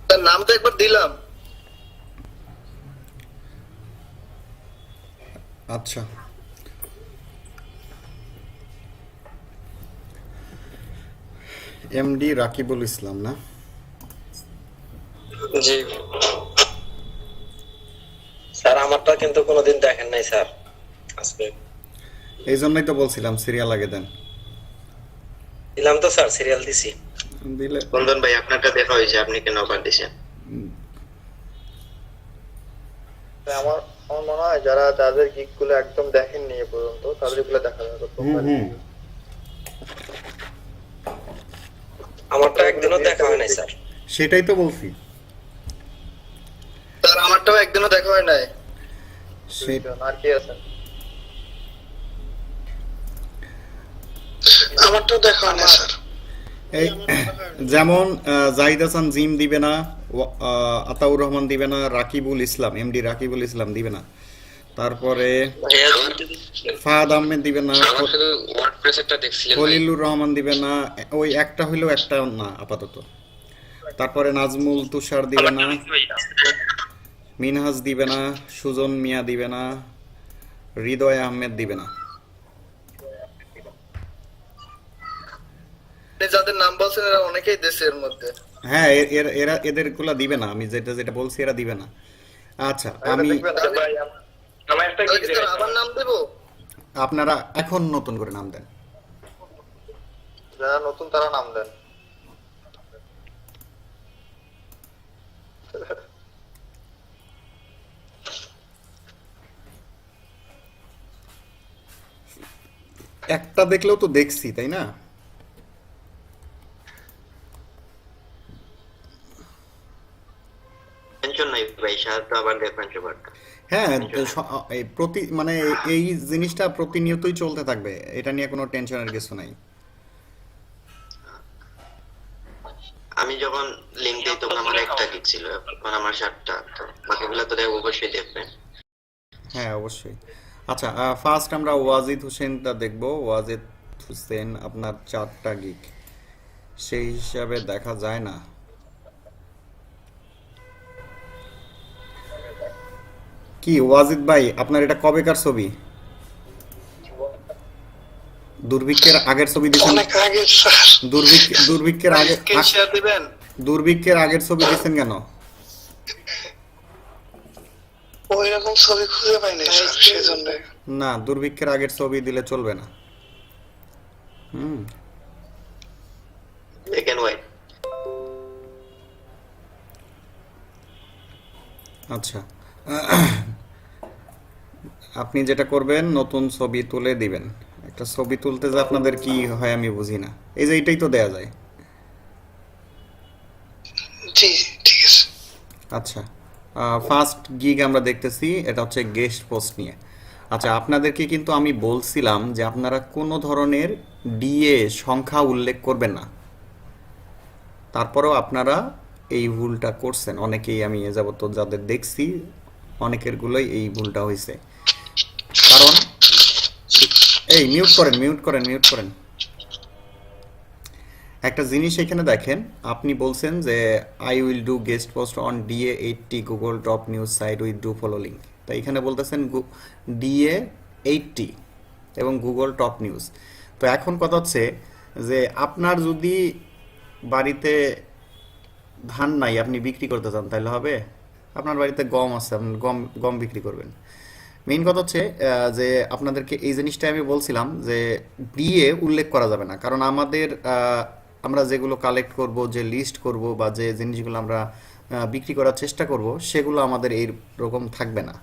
তার নাম তো একবার দিলাম। আচ্ছা, এমডি রাকিবুল ইসলাম না? জি স্যার, আমারটা কিন্তু কোনোদিন দেখেন নাই স্যার। আজকে এই জন্যই তো বলছিলাম সিরিয়াল আগে দেন। দিলাম তো স্যার, সিরিয়াল দিছি। দিলে বন্ধন ভাই, আপনারটা দেখা হয়েছে, আপনি কেন অফার দিছেন? আমার আমার মনে হয় যারা যাদের গিগ গুলো একদম দেখেননি এ পর্যন্ত তাদের গুলো দেখা যাবে প্রোফাইল। আমারটা একদিনও দেখা হয় নাই স্যার। সেটাই তো বলছি। তার আমারটাও একদিনও দেখা হয় নাই। সে- আর কি আছে? আমারটাও দেখা হয় না স্যার। এই যেমন জাহিদ হাসান জিম দিবে না, আতাউর রহমান দিবে না, রাকিবুল ইসলাম এমডি রাকিবুল ইসলাম দিবে না, তারপরে ভাইয়া ফাহাদ আহমেদ দিবে না, আমার শুধু ওয়ার্ডপ্রেসেরটা দেখছিলেন ভাই। খলিলুর রহমান দিবে না, ওই একটা হইলেও একটা না আপাতত। তারপরে নাজমুল তুষার দিবে না, মিনহাজ দিবে না, সুজন মিয়া দিবে না, হৃদয় আহমেদ দিবে না। আপনি যাদের নাম বলছেন এরা অনেকেই দেশের মধ্যে। হ্যাঁ, এরা এদের গুলা দিবে না, আমি যেটা যেটা বলছি এরা দিবে না। আচ্ছা, আমি আমার একটা তাহলে কি স্যার আবার নাম দেবো? আপনারা এখন নতুন করে নাম দেন। যারা নতুন তারা নাম দেন। একটা দেখলেও তো দেখছি, তাই না? টেনশন নাই ভাই, সাহায্য আবার দেখবেন সবারটা। হ্যাঁ, এই প্রতি মানে এই জিনিসটা প্রতিনিয়তই চলতে থাকবে, এটা নিয়ে কোনো টেনশনের কিছু নাই। আমি যখন লিঙ্ক দিই তখন আমার একটা কিক ছিল, এখন আমার 7টা, তো বাকিগুলো তো অবশ্যই দেখবেন। হ্যাঁ, অবশ্যই। আচ্ছা, ফার্স্ট আমরা ওয়াজিদ হোসেনটা দেখব। ওয়াজিদ হোসেন আপনার 4টা গিগ, সেই হিসাবে দেখা যায় না। কি ওয়াজিদ ভাই, আপনার এটা কবেকার ছবি? দুর্ভিক্ষের আগের ছবি দিয়েছেন? অনেক আগে স্যার। দুর্ভিক্ষের আগে শেয়ার দিবেন? দুর্ভিক্ষের আগের ছবি দিয়েছেন কেন? ওই রকম ছবি খুঁজে পাই নাই স্যার, সেজন্য। না, দুর্ভিক্ষের আগের ছবি দিলে চলবে না। হুম। দেখেন ভাই, আচ্ছা, আপনি যেটা করবেন নতুন ছবি তুলে দিবেন। একটা ছবি তুলতে যে আপনাদের কি হয় আমি বুঝি না। এই যে এটাই তো দেয়া যায়। জি, ঠিক আছে। আচ্ছা, ফার্স্ট গিগ আমরা দেখতেছি, এটা হচ্ছে গেস্ট পোস্ট নিয়ে। আচ্ছা, আপনাদেরকে কিন্তু আমি বলছিলাম যে আপনারা কোনো ধরনের ডিএ সংখ্যা উল্লেখ করবেন না। তারপরেও আপনারা এই ভুলটা করছেন অনেকেই, আমি এ যাবত যাদের দেখছি অনেকের গুলোই এই ভুলটা হয়েছে। কারণ এই মিউট করেন, মিউট করেন, মিউট করেন। একটা জিনিস এখানে দেখেন, আপনি বলছেন যে I will do guest post on DA80 Google top news site with do follow link. তো এখানে বলতেছেন DA80 এবং গুগল টপ নিউজ। তো এখন কথা হচ্ছে যে আপনার যদি বাড়িতে ধান নাই, আপনি বিক্রি করতে চান, তাহলে হবে? আপনার বাড়িতে গম আছে, আপনি গম গম বিক্রি করবেন। মেইন কথা হচ্ছে যে আপনাদেরকে এই জিনিসটা আমি বলছিলাম যে ডিএ উল্লেখ করা যাবে না, কারণ আমাদের আমরা যেগুলো কালেক্ট করব, যে লিস্ট করব বা যে জিনিসগুলো আমরা বিক্রি করার চেষ্টা করব, সেগুলো আমাদের এই রকম থাকবে না,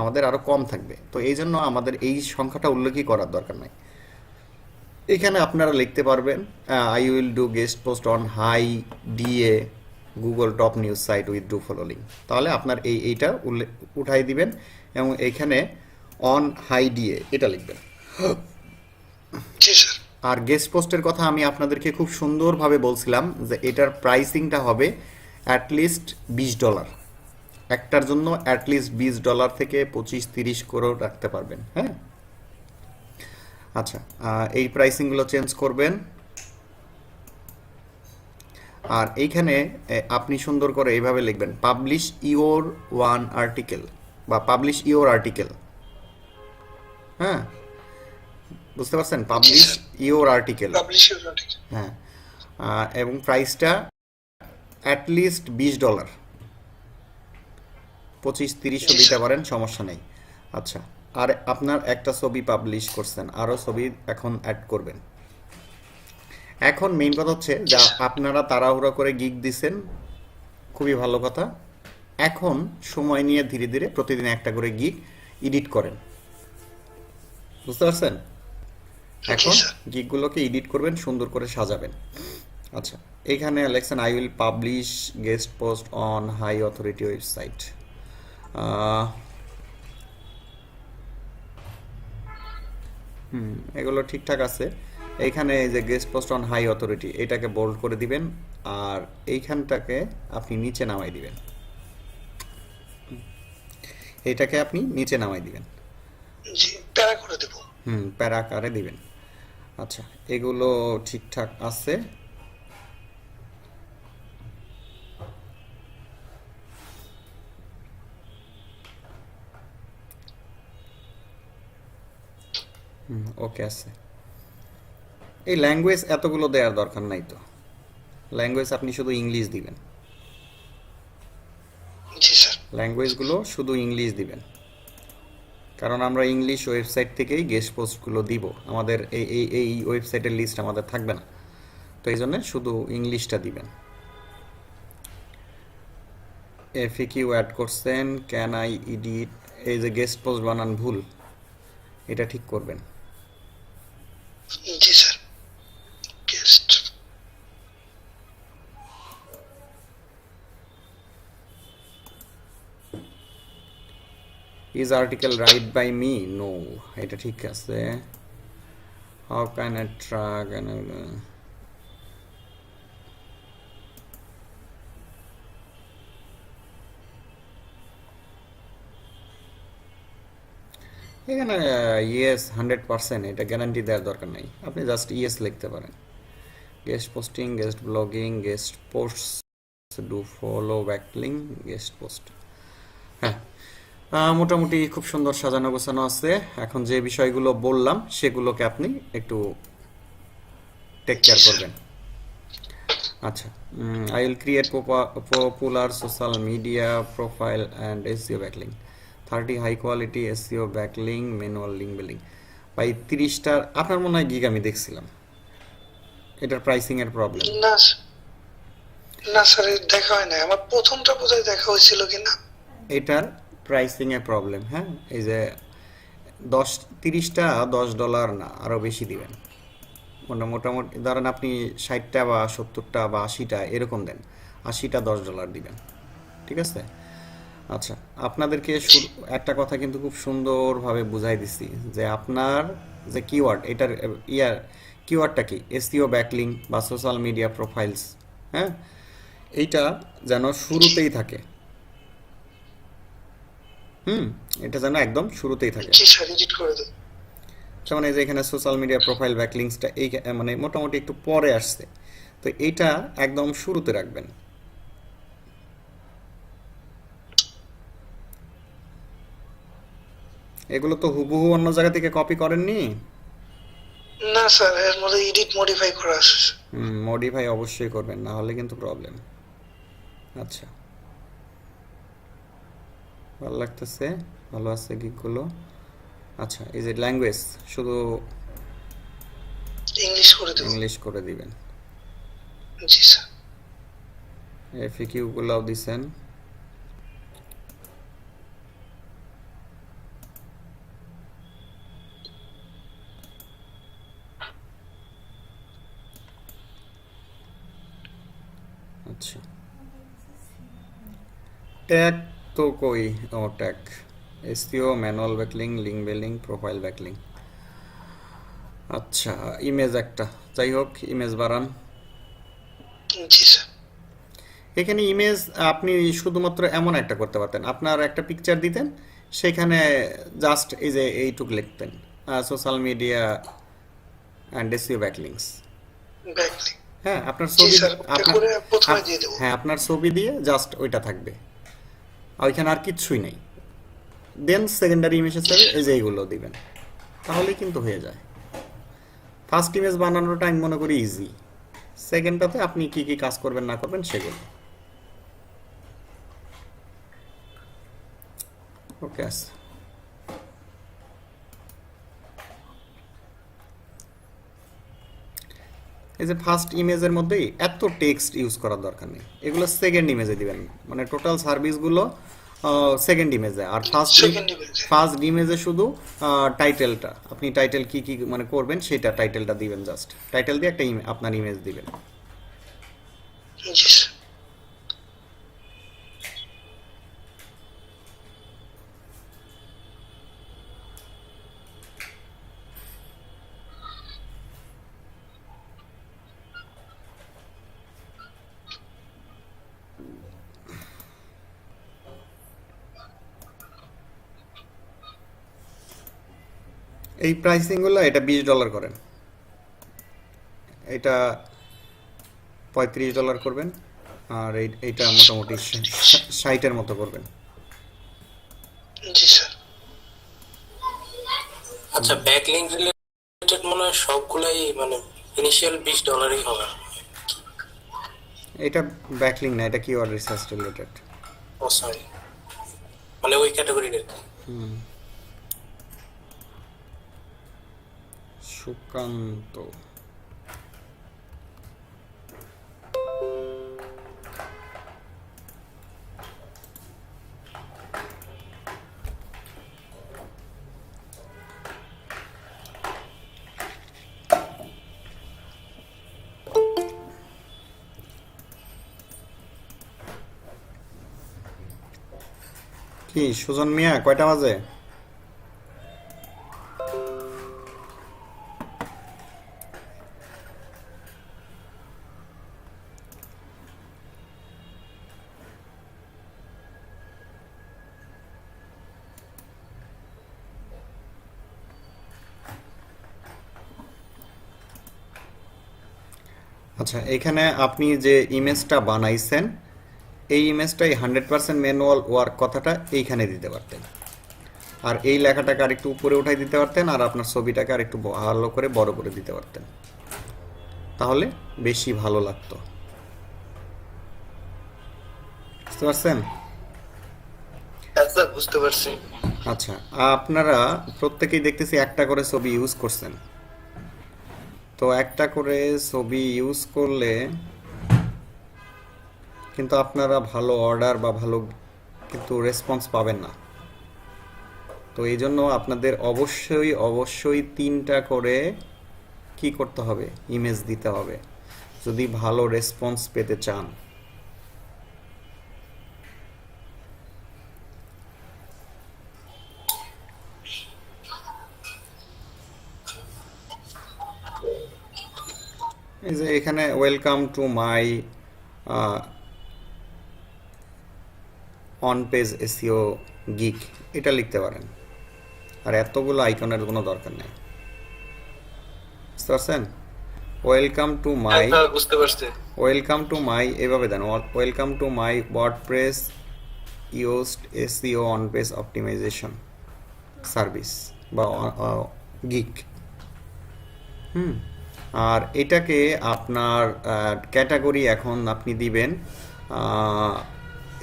আমাদের আরও কম থাকবে। তো এই জন্য আমাদের এই সংখ্যাটা উল্লেখই করার দরকার নাই। এখানে আপনারা লিখতে পারবেন I will do guest post on high DA Google top news site with do follow link. তাহলে আপনার এইটা উঠাই দিবেন এবং এইখানে অন হাই ডিএ এটা লিখবেন। জি স্যার। আর গেস্ট পোস্টের কথা আমি আপনাদেরকে খুব সুন্দরভাবে বলছিলাম যে এটার প্রাইসিংটা হবে অ্যাটলিস্ট $20। একটার জন্য অ্যাটলিস্ট $20 থেকে 25-30 করেও রাখতে পারবেন। হ্যাঁ, আচ্ছা, এই প্রাইসিংগুলো চেঞ্জ করবেন। আর এইখানে আপনি সুন্দর করে এইভাবে লিখবেন, পাবলিশ ইওর ওয়ান আর্টিকেল বা পাবলিশ ইওর আর্টিকেল। হ্যাঁ, বুঝতে পারছেন? Publish your article. পাবলিশের ঠিক। হ্যাঁ, এবং প্রাইসটা অ্যাটলিস্ট $20, 25-30 দিতে পারেন, সমস্যা নেই। আচ্ছা, আর আপনার একটা ছবি পাবলিশ করছেন, আরও ছবি এখন অ্যাড করবেন। এখন মেইন কথা হচ্ছে যে আপনারা তাড়াহুড়া করে গিগ দিছেন, খুবই ভালো কথা। এখন সময় নিয়ে ধীরে ধীরে প্রতিদিন একটা করে গিগ এডিট করেন, বুঝতে পারছেন? এখন গিগগুলোকে এডিট করবেন, সুন্দর করে সাজাবেন। আচ্ছা, এইখানে লেখছেন I will publish guest post on high authority website. এগুলো ঠিকঠাক আছে। এইখানে এই যে guest post on high authority, এটাকে বোল্ড করে দিবেন, আর এইখানটাকে আপনি নিচে নামাই দিবেন। এইটাকে আপনি নিচে নামাই দিবেন, জি, প্যারা করে দেব। প্যারা আকারে দিবেন। আচ্ছা, এগুলো ঠিকঠাক আছে। ওকে আছে। এই ল্যাঙ্গুয়েজ এতগুলো দেওয়ার দরকার নাই তো, ল্যাঙ্গুয়েজ আপনি শুধু ইংলিশ দিবেন, জি স্যার। ল্যাঙ্গুয়েজগুলো শুধু ইংলিশ দিবেন, কারণ আমরা ইংলিশ ওয়েবসাইট থেকেই গেস্ট পোস্টগুলো দিব, আমাদের এই ওয়েবসাইটের লিস্ট আমাদের থাকবে না, তো এই জন্য শুধু ইংলিশটা দিবেন। এফএকিউ অ্যাড করছেন, ক্যান আই এডিট, এই যে গেস্ট পোস্ট বানান ভুল, এটা ঠিক করবেন। জি sir. Guest is article write by me? No, এটা ঠিক আছে। হাউ ক্যান আই ট্র্যাক, এখানে ইয়েস 100%, এটা গ্যারান্টি দেওয়ার দরকার নেই, আপনি জাস্ট ইয়েস লিখতে পারেন। Guest posting, guest blogging, guest post, do follow backlink, guest post. হ্যাঁ, মোটামুটি খুব সুন্দর সাজানো গোছানো আছে। এখন যে বিষয়গুলো বললাম সেগুলোকে আপনি একটু টেক কেয়ার করবেন। আচ্ছা, I will create popular social media profile and SEO backlink, 30 high quality SEO backlink, manual link building. ভাই 30টার আপনার মনে হয় গিগ আমি দেখছিলাম, এটার প্রাইসিং এর প্রবলেম। না না স্যার, দেখা হয় না আমার, প্রথমটা বোধহয় দেখা হয়েছিল কিনা। এটার প্রাইসিং এর প্রবলেম। হ্যাঁ, এই যে 30টা $10 না, আরও বেশি দিবেন। মোটামুটি ধরেন আপনি 60টা বা 70টা বা 80টা এরকম দেন, 80টা $10 দিবেন, ঠিক আছে? আচ্ছা, আপনাদেরকে একটা কথা কিন্তু খুব সুন্দরভাবে বুঝাই দিছি যে আপনার যে কিওয়ার্ড, এটার কিওয়ার্ডটা কি, এসইও ব্যাকলিং বা সোশ্যাল মিডিয়া প্রোফাইলস, হ্যাঁ, এইটা যেন শুরুতেই থাকে। এটা যেন একদম শুরুতেই থাকে। জি স্যার, এডিট করে দেব। যেমন এই যে এখানে সোশ্যাল মিডিয়া প্রোফাইল ব্যাকলিংসটা এই মানে মোটামুটি একটু পরে আসছে, তো এইটা একদম শুরুতে রাখবেন। এগুলো তো হুবহু অন্য জায়গা থেকে কপি করেননি? না স্যার, এর মধ্যে এডিট মডিফাই করা আছে। মডিফাই অবশ্যই করবেন, না হলে কিন্তু প্রবলেম। আচ্ছা, ভালো লাগতেছে, ভালো আছে গিকগুলো। আচ্ছা, এই যে ল্যাঙ্গুয়েজ শুধু ইংলিশ করে দেব। ইংলিশ করে দিবেন। জি স্যার। এফএকিউ গুলাও দিছেন। আচ্ছা, ট্যাগ তো কই, ও tag, SEO, manual backlink, link building, profile backlink. আচ্ছা, ইমেজ একটা, যাই হোক ইমেজ বাড়ান। জি স্যার। এখানে ইমেজ আপনি শুধুমাত্র এমন একটা করতে পারতেন, আপনার একটা পিকচার দিতেন, সেখানে জাস্ট এই যে এইটুক লিখতেন, social media and SEO backlinks. Backlink. হ্যাঁ, আপনার জি ছবি স্যার, ওটা আপনার করে প্রথমে দিয়ে দেবো। হ্যাঁ, আপনার ছবি দিয়ে জাস্ট ওইটা থাকবে, আর ওইখানে আর কিচ্ছুই নেই। দেন সেকেন্ডারি ইমেজ হিসেবে এই যে এইগুলো দিবেন, তাহলেই কিন্তু হয়ে যায়। ফার্স্ট ইমেজ বানানোটা আমি মনে করি ইজি, সেকেন্ডটাতে আপনি কি কি কাজ করবেন না করবেন সেগুলো। ওকে আছে। এই যে ফার্স্ট ইমেজের মধ্যেই এত টেক্সট ইউজ করার দরকার নেই, এগুলো সেকেন্ড ইমেজে দিবেন, মানে টোটাল সার্ভিসগুলো সেকেন্ড ইমেজে। আর সেকেন্ড ইমেজ। ফার্স্ট ইমেজে শুধু টাইটেলটা, আপনি টাইটেল কি কি মানে করবেন সেটা টাইটেলটা দিবেন, জাস্ট টাইটেল দিয়ে একটা আপনার ইমেজ দিবেন। জি স্যার। এই প্রাইসিংগুলো এটা $20 করেন, এটা $35 করবেন, আর এইটা মোটামুটি 60-এর মতো করবেন। জি স্যার। আচ্ছা, ব্যাকলিংক রিলেটেড মনে হয় সবগুলাই মানে ইনিশিয়াল $20 হবে। এটা ব্যাকলিং না, এটা কিওয়ার্ড রিসার্চ রিলেটেড। ও সরি, মানে ওই ক্যাটাগরির। সুকান্ত, কি সুজন মিয়া, কয়টা বাজে? আচ্ছা, এখানে আপনি যে ইমেজটা বানাইছেন এই ইমেজটাই 100% ম্যানুয়াল ওয়ার্ক কথাটা এইখানে দিতে পারতেন, আর এই লেখাটাকে আরেকটু উপরে উঠাই দিতে পারতেন, আর আপনার ছবিটাকে আরেকটু ভালো করে বড় করে দিতে পারতেন, তাহলে বেশি ভালো লাগতো। বুঝতে পারছেন? স্যার বুঝতে পারছি। আচ্ছা, আপনারা প্রত্যেকেই দেখতেছি একটা করে ছবি ইউজ করছেন, তো একটা করে ছবি ইউজ করলে কিন্তু আপনারা ভালো অর্ডার বা ভালো কিন্তু রেসপন্স পাবেন না। তো এই জন্য আপনাদের অবশ্যই অবশ্যই 3টা করে কি করতে হবে, ইমেজ দিতে হবে যদি ভালো রেসপন্স পেতে চান। এই যে এখানে welcome to my on page SEO gig এটা লিখতে পারেন, আর এতগুলো আইকনের কোনো দরকার নেই। বুঝতে পারছেন? ওয়েলকাম টু মাই, বুঝতে পারছি। ওয়েলকাম টু মাই এভাবে দেন, welcome to my WordPress used SEO on page optimisation service বা গিক। আর এটাকে আপনার ক্যাটাগরি এখন আপনি দিবেন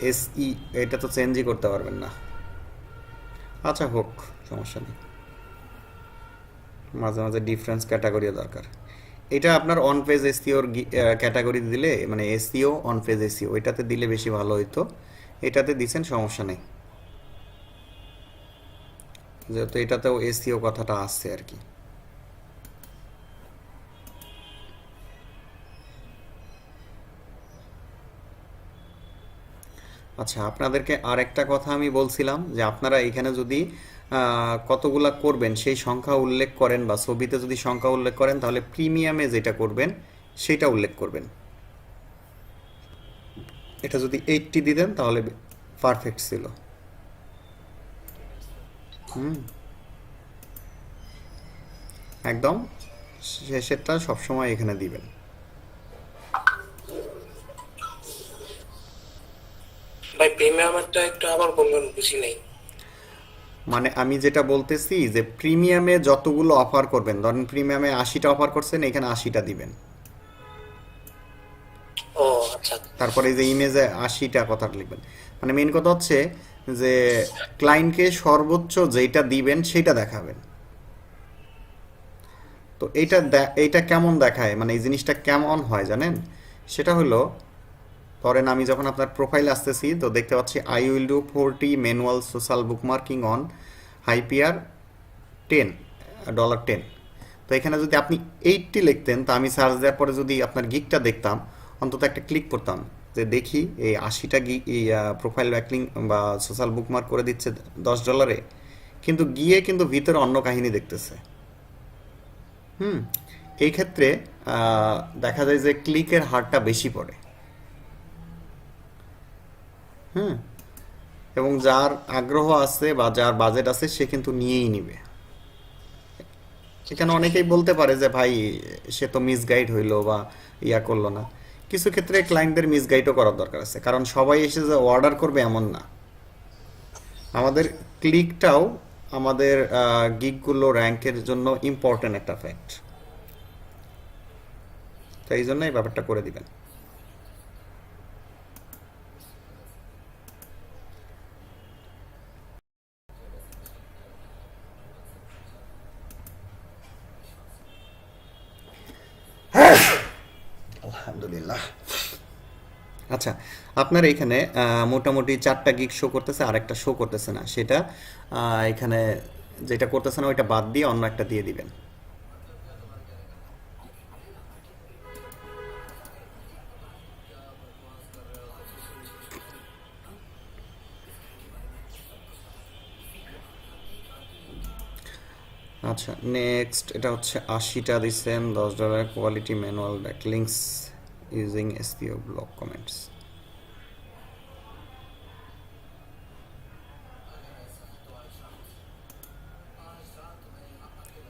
এসই, এটা তো চেঞ্জই করতে পারবেন না। আচ্ছা হোক, সমস্যা নেই, মাঝে মাঝে ডিফারেন্স ক্যাটাগরিও দরকার। এটা আপনার অন পেজ এসইওর ক্যাটাগরি দিলে, মানে এসইও অন পেজ এসইও এটাতে দিলে বেশি ভালো হইতো, এটাতে দিছেন সমস্যা নেই, যেহেতু এটাতেও এসইও কথাটা আসছে আর কি। আচ্ছা, আপনাদেরকে আরেকটা কথা আমি বলছিলাম যে আপনারা এখানে যদি কতগুলা করবেন সেই সংখ্যা উল্লেখ করেন, বা ছবিতে যদি সংখ্যা উল্লেখ করেন তাহলে প্রিমিয়ামে যেটা করবেন সেটা উল্লেখ করবেন। এটা যদি 80 দিতেন তাহলে পারফেক্ট ছিল। একদম শেষেরটা সবসময় এখানে দিবেন। ভাই প্রিমিয়ামেরটা একটু আবার বলবেন, বুঝি নাই। মানে আমি যেটা বলতেছি যে প্রিমিয়ামে যতগুলো অফার করবেন, ধরেন প্রিমিয়ামে 80টা অফার করছেন, এখানে 80টা দিবেন। ও আচ্ছা। তারপরে এই যে ইমেজে 80টা কথা লিখবেন। মানে মেন কথা হচ্ছে যে ক্লায়েন্টকে সর্বোচ্চ যেটা দিবেন সেটা দেখাবেন। তো এইটা কেমন দেখায়, মানে এই জিনিসটা কেমন হয় জানেন? সেটা হলো, ধরেন আমি যখন আপনার প্রোফাইল আসতেছি তো দেখতে পাচ্ছি I will do 40 manual social bookmarking on high PR 10 $10। তো এখানে যদি আপনি 80 লিখতেন, তা আমি সার্চ দেওয়ার পরে যদি আপনার গিকটা দেখতাম, অন্তত একটা ক্লিক করতাম যে দেখি এই 80টা গিগ এই প্রোফাইল ব্যাকলিং বা সোশ্যাল বুকমার্ক করে দিচ্ছে $10, কিন্তু গিয়ে কিন্তু ভিতরে অন্য কাহিনী দেখতেছে। এই ক্ষেত্রে দেখা যায় যে ক্লিকের হারটা বেশি পড়ে। এবং যার আগ্রহ আছে বা যার বাজেট আছে সে কিন্তু নিয়েই নিবে। এখানে অনেকেই বলতে পারে যে ভাই সে তো মিসগাইড হইলো বা ইয়া করলো না। কিছু ক্ষেত্রে ক্লায়েন্টদের মিসগাইডও করার দরকার আছে, কারণ সবাই এসে যে অর্ডার করবে এমন না। আমাদের ক্লিকটাও আমাদের গিগগুলো র্যাঙ্কের জন্য ইম্পর্টেন্ট একটা ফ্যাক্ট। তো এই জন্য এই ব্যাপারটা করে দিবেন। আলহামদুলিল্লাহ। আচ্ছা, আপনার এখানে মোটামুটি 4টা গিগ শো করতেছে, আর একটা শো করতেছে না। সেটা এখানে যেটা করতেছে না ওইটা বাদ দিয়ে অন্য একটা দিয়ে দিবেন। আচ্ছা, নেক্সট এটা হচ্ছে 80টা দিচ্ছেন, $10 quality manual backlinks using SEO block comments.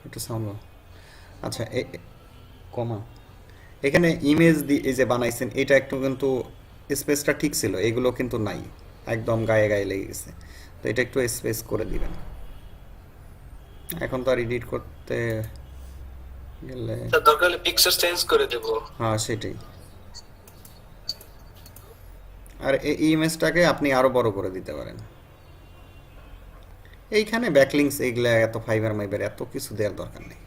একটু সাউন্ড। আচ্ছা, কমা এখানে ইমেজ দিয়ে এই যে বানাইছেন এটা একটু কিন্তু স্পেসটা ঠিক ছিল, এগুলো কিন্তু নাই, একদম গায়ে গায়ে লেগে গেছে। তো এটা একটু স্পেস করে দিবেন। এখন তো আর এডিট করতে গেলে দরকার হলে পিকচার চেঞ্জ করে দেব। হ্যাঁ সেটাই। আর এই ইমেজটাকে আপনি আরো বড় করে দিতে পারেন। এইখানে ব্যাকলিংস এগুলা এত ফাইবার মাইবার এত কিছু দেওয়ার দরকার নেই,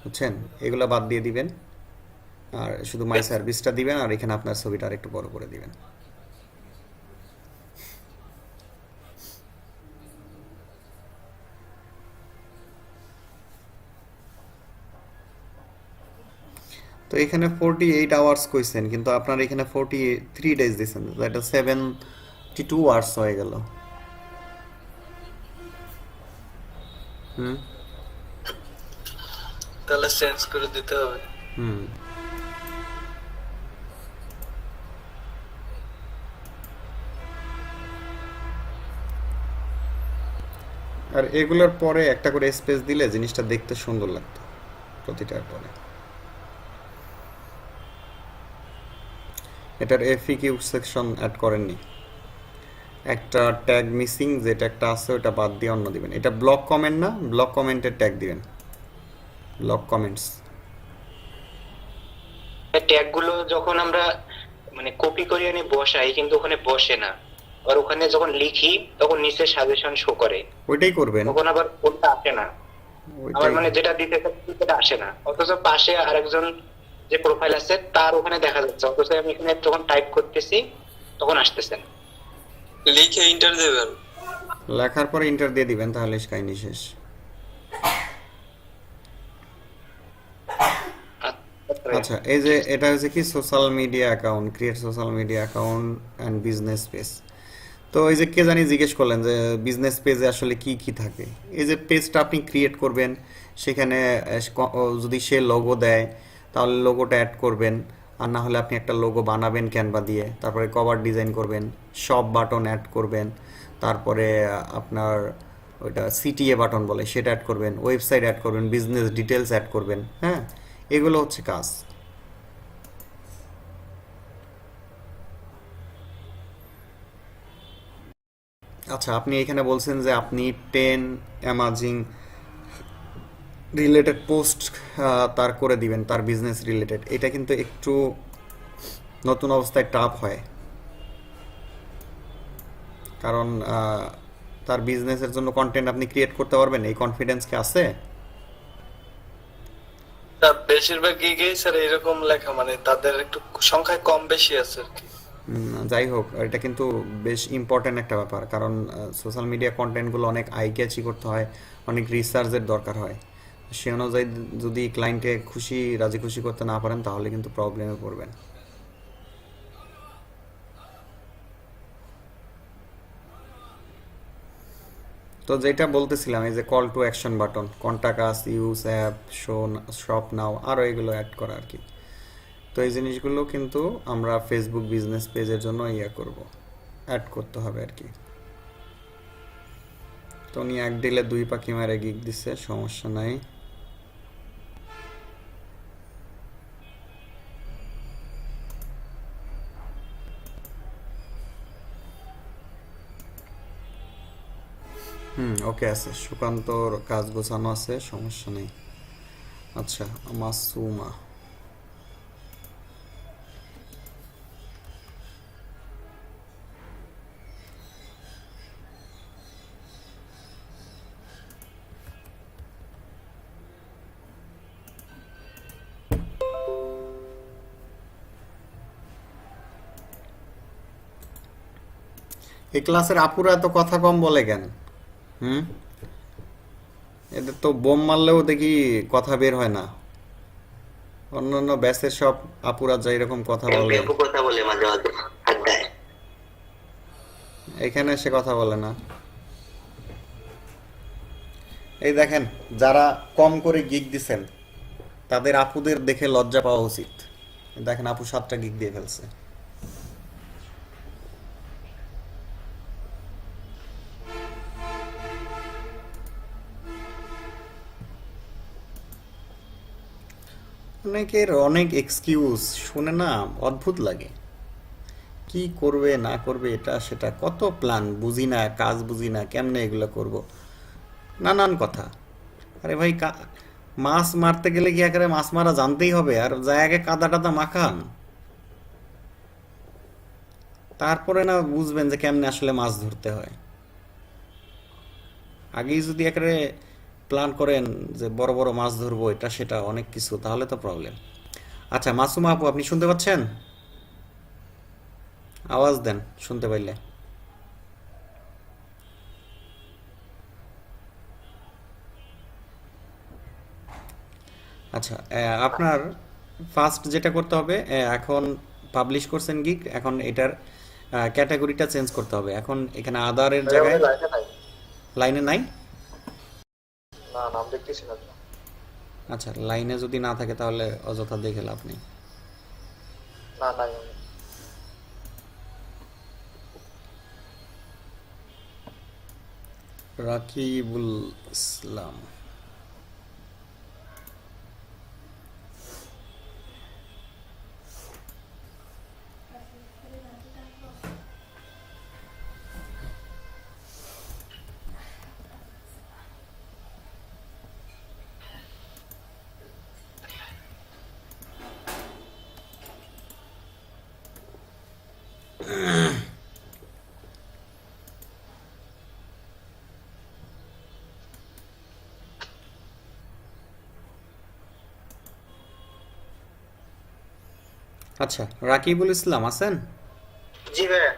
বুঝছেন? এগুলো বাদ দিয়ে দিবেন, আর শুধু মাই সার্ভিসটা দিবেন, আর এখানে আপনার ছবিটা আর একটু বড় করে দিবেন। তো এখানে 48 আওয়ার্স কইছেন, কিন্তু আপনার এখানে 43 ডেজ দিয়েছেন, এটা 72 আওয়ার্স হয়ে গেল। তাহলে চেঞ্জ করে দিতে হবে। আর এগুলোর পরে একটা করে স্পেস দিলে জিনিসটা দেখতে সুন্দর লাগতো প্রতিটার পরে। এটার এফিকিউ সেকশন অ্যাড করেননি, একটা ট্যাগ মিসিং, যেটা একটা আছে ওটা বাদ দিয়ে অন্য দিবেন। এটা ব্লক কমেন্ট না, ব্লক কমেন্টের ট্যাগ দিবেন, ব্লক কমেন্টস। ট্যাগ গুলো যখন আমরা মানে কপি করে এনে বসাই কিন্তু ওখানে বসে না, আর ওখানে যখন লিখি তখন নিচে সাজেশন শো করে, ওইটাই করবেন, তখন আবার কোনটা আসে না। আমার মানে যেটা দিতে সেটা আসে না, অথচ পাশে আরেকজন যে প্রোফাইল আছে তার ওখানে দেখা যাচ্ছে, অথচ আমি এখানে যখন টাইপ করতেছি তখন আসতেছে না। লিখে ইন্টার দেবেন, লেখার পরে ইন্টার দিয়ে দিবেন, তাহলে কাহিনী শেষ। আচ্ছা, এই যে এটা হচ্ছে কি social media account, create social media account and business page. তো এই যে কে জানি জিজ্ঞেস করলেন যে বিজনেস পেজে আসলে কি কি থাকে। এই যে পেজটা আপনি ক্রিয়েট করবেন, সেখানে যদি সে লোগো দেয় তাহলে লোগোটা অ্যাড করবেন, আর না হলে আপনি একটা লোগো বানাবেন ক্যানভা দিয়ে, তারপরে কভার ডিজাইন করবেন, সব বাটন অ্যাড করবেন, তারপরে আপনার ওইটা সিটিএ বাটন বলে সেটা অ্যাড করবেন, ওয়েবসাইট অ্যাড করবেন, বিজনেস ডিটেলস অ্যাড করবেন। হ্যাঁ, এগুলো হচ্ছে কাজ। আচ্ছা, আপনি এখানে বলছেন যে আপনি 10 অ্যামাজিং রিলেটেড পোস্ট তার করে দিবেন, তার বিজনেস রিলেটেড। এটা কিন্তু একটু নতুন অবস্থায় টাফ হয়, কারণ তার বিজনেসের জন্য কন্টেন্ট আপনি ক্রিয়েট করতে পারবেন, এই কনফিডেন্স কি আছে? স্যার বেশিরভাগ গিগেই স্যার এরকম লেখা, মানে তাদের একটু সংখ্যায় কম বেশি আছে আর কি। যাই হোক, এটা কিন্তু বেশ ইম্পর্ট্যান্ট একটা ব্যাপার, কারণ সোশ্যাল মিডিয়া কন্টেন্টগুলো অনেক আই ক্যাচি করতে হয়, অনেক রিসার্চের দরকার হয়। সে অনুযায়ী যদি ক্লায়েন্টকে রাজি খুশি করতে না পারেন, তাহলে কিন্তু প্রবলেমে পড়বেন। তো যেটা বলতেছিলাম, এই যে call to action button, contact us, use app, shop নাও, আরও এগুলো অ্যাড করা আর কি। তো এই জিনিসগুলো কিন্তু আমরা ফেসবুক বিজনেস পেজের জন্য অ্যাড করতে হবে আর কি। তো উনি এক দিলে 2 পাখি মারে গিগ দিচ্ছে, সমস্যা নাই। ওকে আছে, সুকান্তর কাজ গোছানো আছে, সমস্যা নেই। আচ্ছা, মাসুমা, এই ক্লাসের আপুরা এত কথা কম বলে কেন? এদের তো বোম মারলেও দেখি কথা বের হয় না। অন্যান্য ব্যাচের সব আপুরা যাই রকম কথা বলে, কথা বলে মাঝে মাঝে আড্ডায়। এখানে সে কথা বলে না। এই দেখেন, যারা কম করে গিগ দিছেন তাদের আপুদের দেখে লজ্জা পাওয়া উচিত। দেখেন, আপু 7টা গিগ দিয়ে ফেলছে। অনেকের অনেক এক্সকিউজ শুনে না অদ্ভুত লাগে। কি করবে না করবে, এটা সেটা কত প্ল্যান, বুঝি না, কাজ বুঝি না, কেমনে এগুলো করব, নানান কথা। আরে ভাই, মাছ মারতে গেলে কি একেবারে মাছ মারা জানতেই হবে? আর জায়গায় কাদা টাদা মাখান, তারপরে না বুঝবেন যে কেমনে আসলে মাছ ধরতে হয়। আগেই যদি একেবারে প্ল্যান করেন যে বড় বড় মাছ ধরবো, এটা সেটা অনেক কিছু, তাহলে তো প্রবলেম। আচ্ছা, মাসুমা আপু, আপনি শুনতে পাচ্ছেন? আওয়াজ দেন শুনতে পাইলে। আচ্ছা, আপনার ফার্স্ট যেটা করতে হবে, এখন পাবলিশ করছেন গিগ, এখন এটার ক্যাটাগরিটা চেঞ্জ করতে হবে। এখন এখানে আদারের জায়গায় লাইনে নাই, লাইনে নাই। না নাম দেখতেছি না তো। আচ্ছা, লাইনে যদি না থাকে তাহলে অযথা দেখে লাভ নেই। না নাই, রাকিবুল ইসলাম, আচ্ছা, রাকিবুল ইসলাম আছেন? জি ভাইয়া।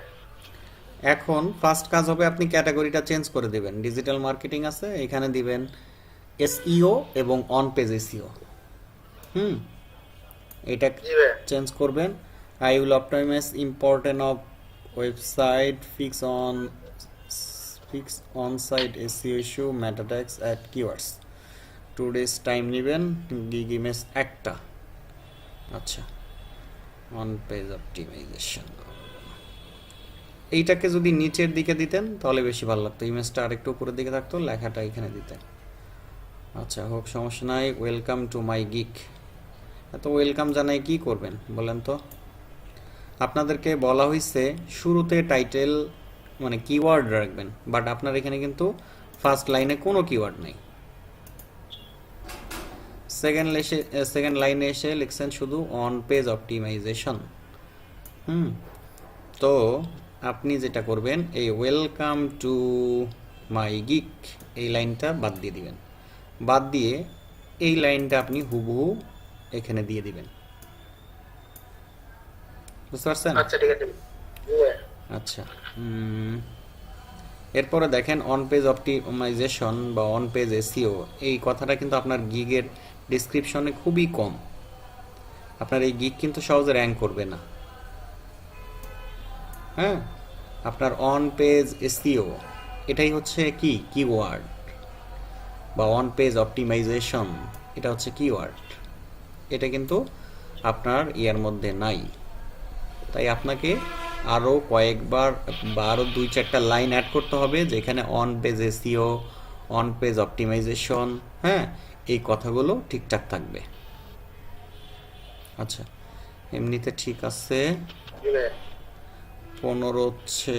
এখন ফার্স্ট কাজ হবে, আপনি ক্যাটাগরিটা চেঞ্জ করে দিবেন। ডিজিটাল মার্কেটিং আছে, এখানে দিবেন এসইও এবং অন পেজ এসইও। এটা জি ভাই। চেঞ্জ করবেন। I will optimize important of website, fix on site SEO issue, meta tags, add keywords. 2 days time নেবেন, গিগ ইমেজ একটা। আচ্ছা, অন পেজ অপটিমাইজেশন, এইটাকে যদি নিচের দিকে দিতেন তাহলে বেশি ভালো লাগতো, ইমেজটা আরেকটু উপরের দিকে থাকতো, লেখাটা এখানে দিতেন। আচ্ছা, হোক, সমস্যা নাই। ওয়েলকাম টু মাই গিগ, এত ওয়েলকাম জানাই কি করবেন বলেন তো? আপনাদেরকে বলা হয়েছে শুরুতে টাইটেল মানে কিওয়ার্ড রাখবেন, বাট আপনার এখানে কিন্তু ফার্স্ট লাইনে কোনো কিওয়ার্ড নেই। সেকেন্ড লাইনে এসে লিখছেন শুধু অন পেজ অপটিমাইজেশন। তো আপনি যেটা করবেন, এই ওয়েলকাম টু মাই গিক এই লাইনটা বাদ দিয়ে দিবেন, বাদ দিয়ে এই লাইনটা আপনি হুবহু এখানে দিয়ে দিবেন। বুঝতে পারছেন? আচ্ছা ঠিক আছে। আচ্ছা, এরপরে দেখেন অন পেজ অপটিমাইজেশন বা অন পেজ এসইও, এই কথাটা কিন্তু আপনার গিগের ডিসক্রিপশনে খুবই কম। আপনার এই গিগ কিন্তু সহজে র্যাঙ্ক করবে না। হ্যাঁ, আপনার অন পেজ এসইও এটাই হচ্ছে কি কিওয়ার্ড, বা অন পেজ অপটিমাইজেশন এটা হচ্ছে কিওয়ার্ড। এটা কিন্তু আপনার ইয়ার মধ্যে নাই। তাই আপনাকে আরও কয়েকবার বা আরও 2-4টা লাইন অ্যাড করতে হবে, যেখানে on page SEO, on page optimization, হ্যাঁ, এই কথাগুলো ঠিকঠাক থাকবে। আচ্ছা, এমনিতে ঠিক আছে। 15 হচ্ছে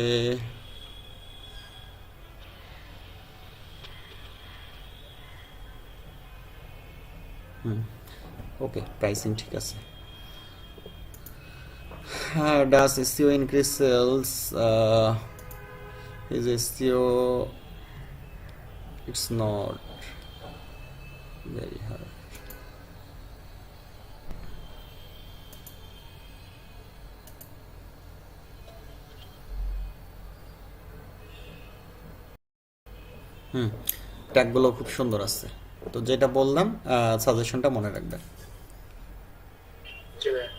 ওকে, প্রাইসিং ঠিক আছে। Does SEO increase sales? Is SEO? It's not very hard. ট্যাগগুলো খুব সুন্দর আছে। তো যেটা বললাম, সাজেশনটা মনে রাখবেন। জি ভাই।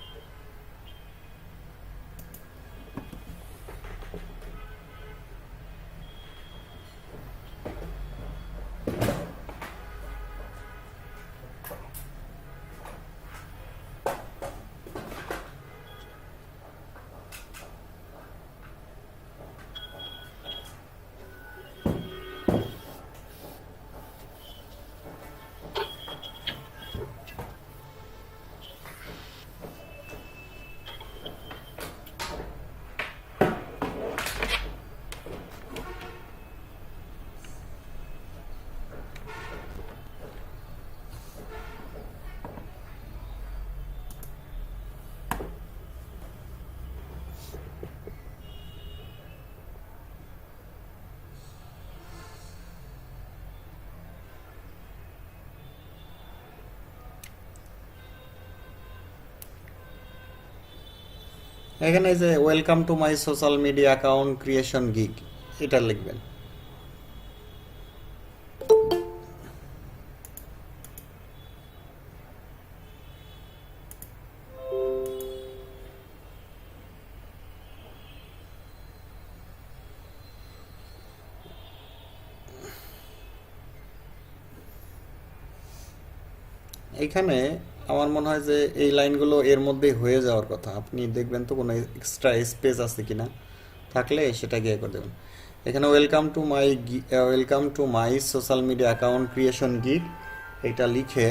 এখানে যে welcome to my social media account creation gig এটা লিখবেন। এইখানে আমার মনে হয় যে এই লাইনগুলো এর মধ্যেই হয়ে যাওয়ার কথা। আপনি দেখবেন তো কোনো এক্সট্রা স্পেস আছে কিনা, থাকলে সেটা গিয়ে করে দেবেন। এখানে welcome to my social media account creation gig এটা লিখে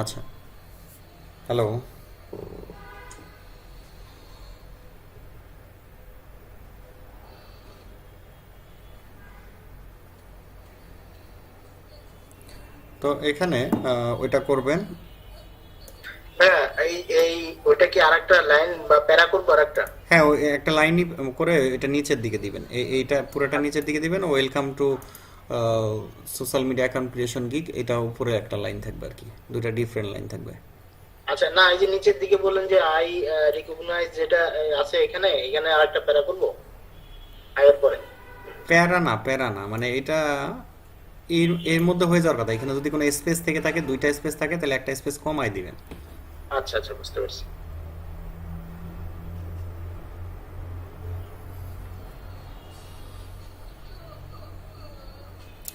আচ্ছা, হ্যালো, তো এখানে ওইটা করবেন। হ্যাঁ, এই এই ওটা কি আরেকটা লাইন বা প্যারা করব আরেকটা? হ্যাঁ, ওই একটা লাইনই করে এটা নিচের দিকে দিবেন, এইটা পুরোটা নিচের দিকে দিবেন। Welcome to social media account creation gig, এটা উপরে একটা লাইন থাকবে আর কি, দুটা ডিফারেন্ট লাইন থাকবে। আচ্ছা, না এই যে নিচের দিকে বললেন যে আই রিকগনাইজ যেটা আছে এখানে, এখানে আরেকটা প্যারা করব আয়ের পরে? প্যারা না, মানে এটা এর মধ্যে হয়ে যাওয়ার কথা। এখানে যদি কোনো স্পেস থেকে থাকে, দুইটা স্পেস থাকে, তাহলে একটা স্পেস কমাই দিবেন। আচ্ছা আচ্ছা, বুঝতে পারছি।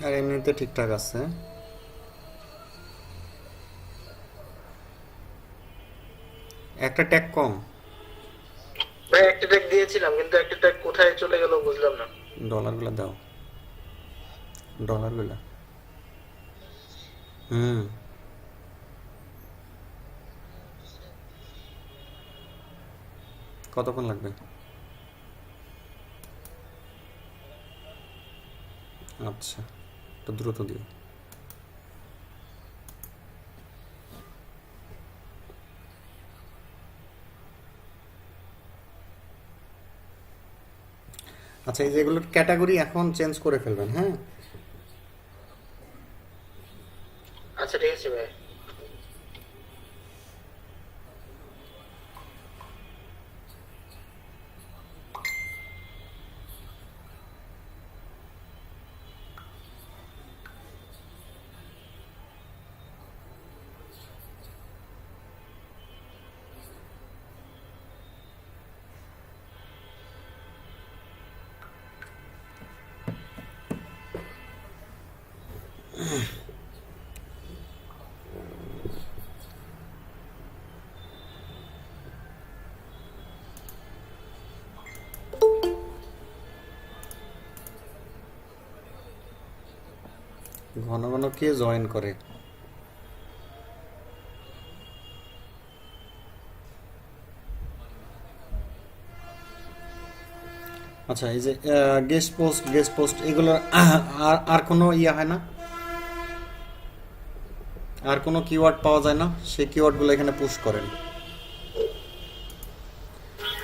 আর এমনিতে ঠিকঠাক আছে। একটা ট্যাগ কম। ভাই একটা ট্যাগ দিয়েছিলাম, কিন্তু একটা ট্যাগ কোথায় চলে গেল বুঝলাম না। ডলারগুলো দাও, ডলারগুলা। হুম, কতক্ষণ লাগবে? আচ্ছা, তো দ্রুত দিও। আচ্ছা, এই যেগুলোর ক্যাটাগরি এখন চেঞ্জ করে ফেলবেন, হ্যাঁ? আচ্ছা ঠিক আছে ভাই। ঘন ঘন কে জয়েন করে? আচ্ছা, এই যে গেস্ট পোস্ট এগুলো আর কোনো ইয়ে হয় না? আর কোনো কিওয়ার্ড পাওয়া যায় না? সেই কিওয়ার্ডগুলো এখানে পুশ করেন।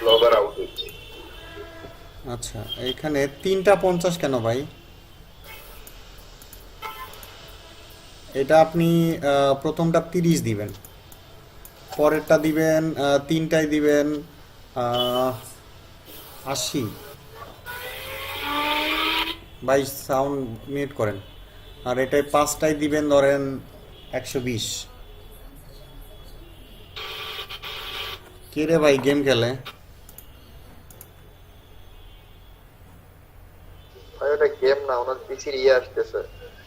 লগআর আউট হচ্ছে। আচ্ছা, এইখানে 3:50 কেন ভাই? এটা আপনি প্রথমটা 30 দিবেন, পরেরটা দিবেন 3টায় দিবেন 80। ভাই সাউন্ড মিউট করেন। আর এটাই 5টায় দিবেন ধরেন 120। কে রে ভাই গেম খেলে? ভাই ওটা গেম না, ওনার পিসির ইয়ে আসতেছে,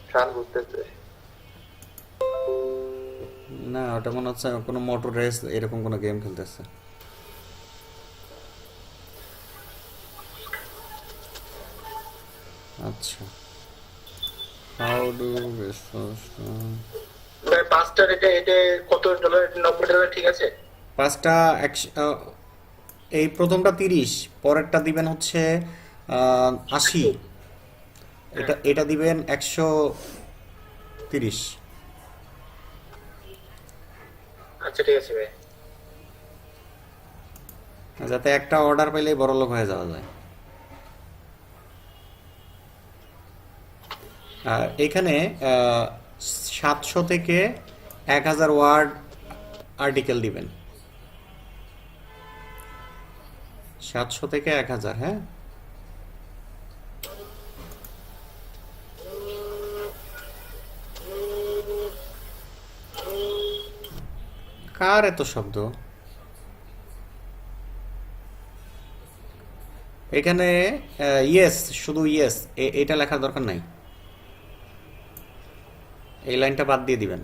ফ্যান ঘুরতেছে। না, ওটা মনে হচ্ছে কোনো মোটর রেস এরকম কোনো গেম খেলতেছে। আচ্ছা, হাউ ডু ভাই 5টা রেটে এটা কত ডলার? 90 ডলার ঠিক আছে? 5টা এই প্রথমটা 30, পরেরটা দিবেন হচ্ছে 80, এটা দিবেন 130। আচ্ছা ঠিক আছে ভাই। যাতে একটা অর্ডার পেলেই বড়লোক হয়ে যাওয়া যায়। আর এখানে 700 থেকে 1000 ওয়ার্ড আর্টিকেল দিবেন। 700 থেকে 1000, হ্যাঁ? কার এত শব্দ? এখানে ইয়েস, শুধু ইয়েস, এটা লেখার দরকার নাই। এই লাইনটা বাদ দিয়ে দিবেন।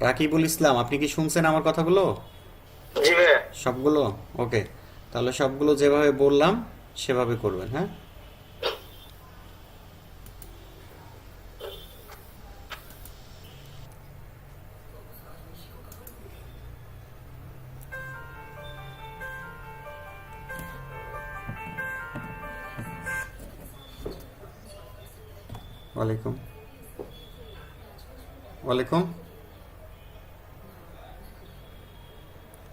রাকিবুল ইসলাম, আপনি কি শুনছেন আমার কথাগুলো? জি ভাই। সবগুলো ওকে, তাহলে সবগুলো যেভাবে বললাম সেভাবে করবেন, হ্যাঁ? ওয়ালাইকুম ওয়ালাইকুম।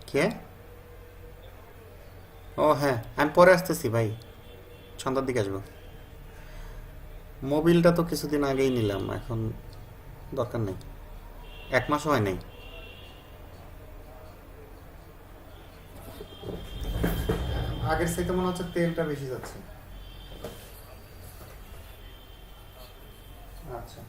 কে? ও হ্যাঁ, আমি পরে আসতেছি ভাই, সন্ধ্যার দিকে আসবো। মোবিলটা তো কিছুদিন আগেই নিলাম, এখন দরকার নেই, 1 মাসও হয় নাই। আগের সাথে মনে হচ্ছে তেলটা বেশি যাচ্ছে। আচ্ছা,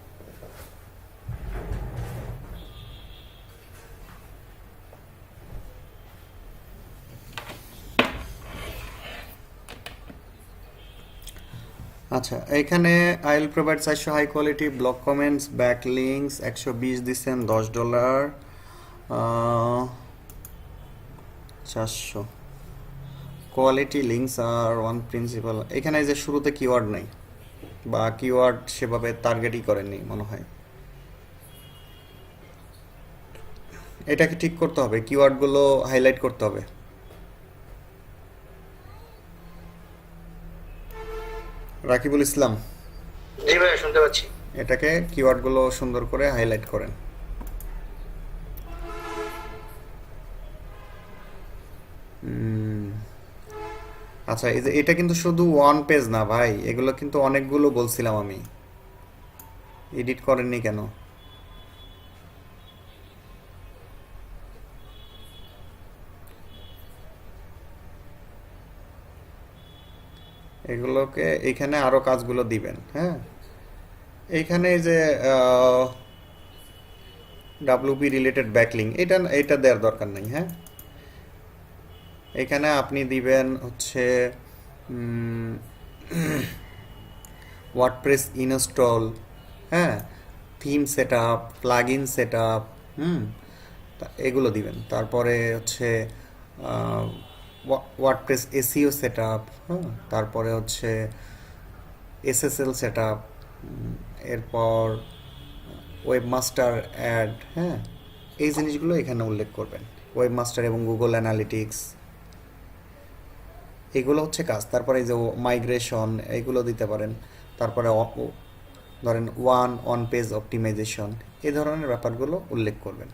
আচ্ছা, এখানে I will provide 400 high quality blog comments back links 120 দিচ্ছেন, $10, 400 কোয়ালিটি লিঙ্কস আর ওয়ান প্রিন্সিপাল, এখানে যে শুরুতে কিওয়ার্ড নাই বা কিওয়ার্ড সেভাবে টার্গেটই করেননি মনে হয়। এটাকে ঠিক করতে হবে, কিওয়ার্ডগুলো হাইলাইট করতে হবে। রাকিবুল ইসলাম, জি ভাইয়া শুনতে পাচ্ছি। এটাকে কিওয়ার্ডগুলো সুন্দর করে হাইলাইট করেন। আচ্ছা, এই যে এটা কিন্তু শুধু ওয়ান পেজ না ভাই, এগুলো কিন্তু অনেকগুলো বলছিলাম আমি। এডিট করেননি কেন? এগুলোকে এখানে আরো কাজগুলো দিবেন। হ্যাঁ, এইখানে এই যে ডাব্লিউপি রিলেটেড ব্যাকলিং, এটা দেওয়ার দরকার নেই। হ্যাঁ, এখানে আপনি দিবেন হচ্ছে ওয়ার্ডপ্রেস ইনস্টল, হ্যাঁ, theme set up, plug in shed up, এগুলো দিবেন। তারপরে হচ্ছে ওয়ার্ডপ্রেস এসইও সেট আপ, হ্যাঁ, তারপরে হচ্ছে এসএসএল সেট আপ, এরপর ওয়েবমাস্টার অ্যাড, হ্যাঁ, এই জিনিসগুলো এখানে উল্লেখ করবেন। ওয়েবমাস্টার এবং গুগল অ্যানালিটিক্স, এগুলো হচ্ছে কাজ। তারপরে এই যে মাইগ্রেশন, এগুলো দিতে পারেন। তারপরে ধরেন অন পেজ অপটিমাইজেশন, এই ধরনের ব্যাপারগুলো উল্লেখ করবেন।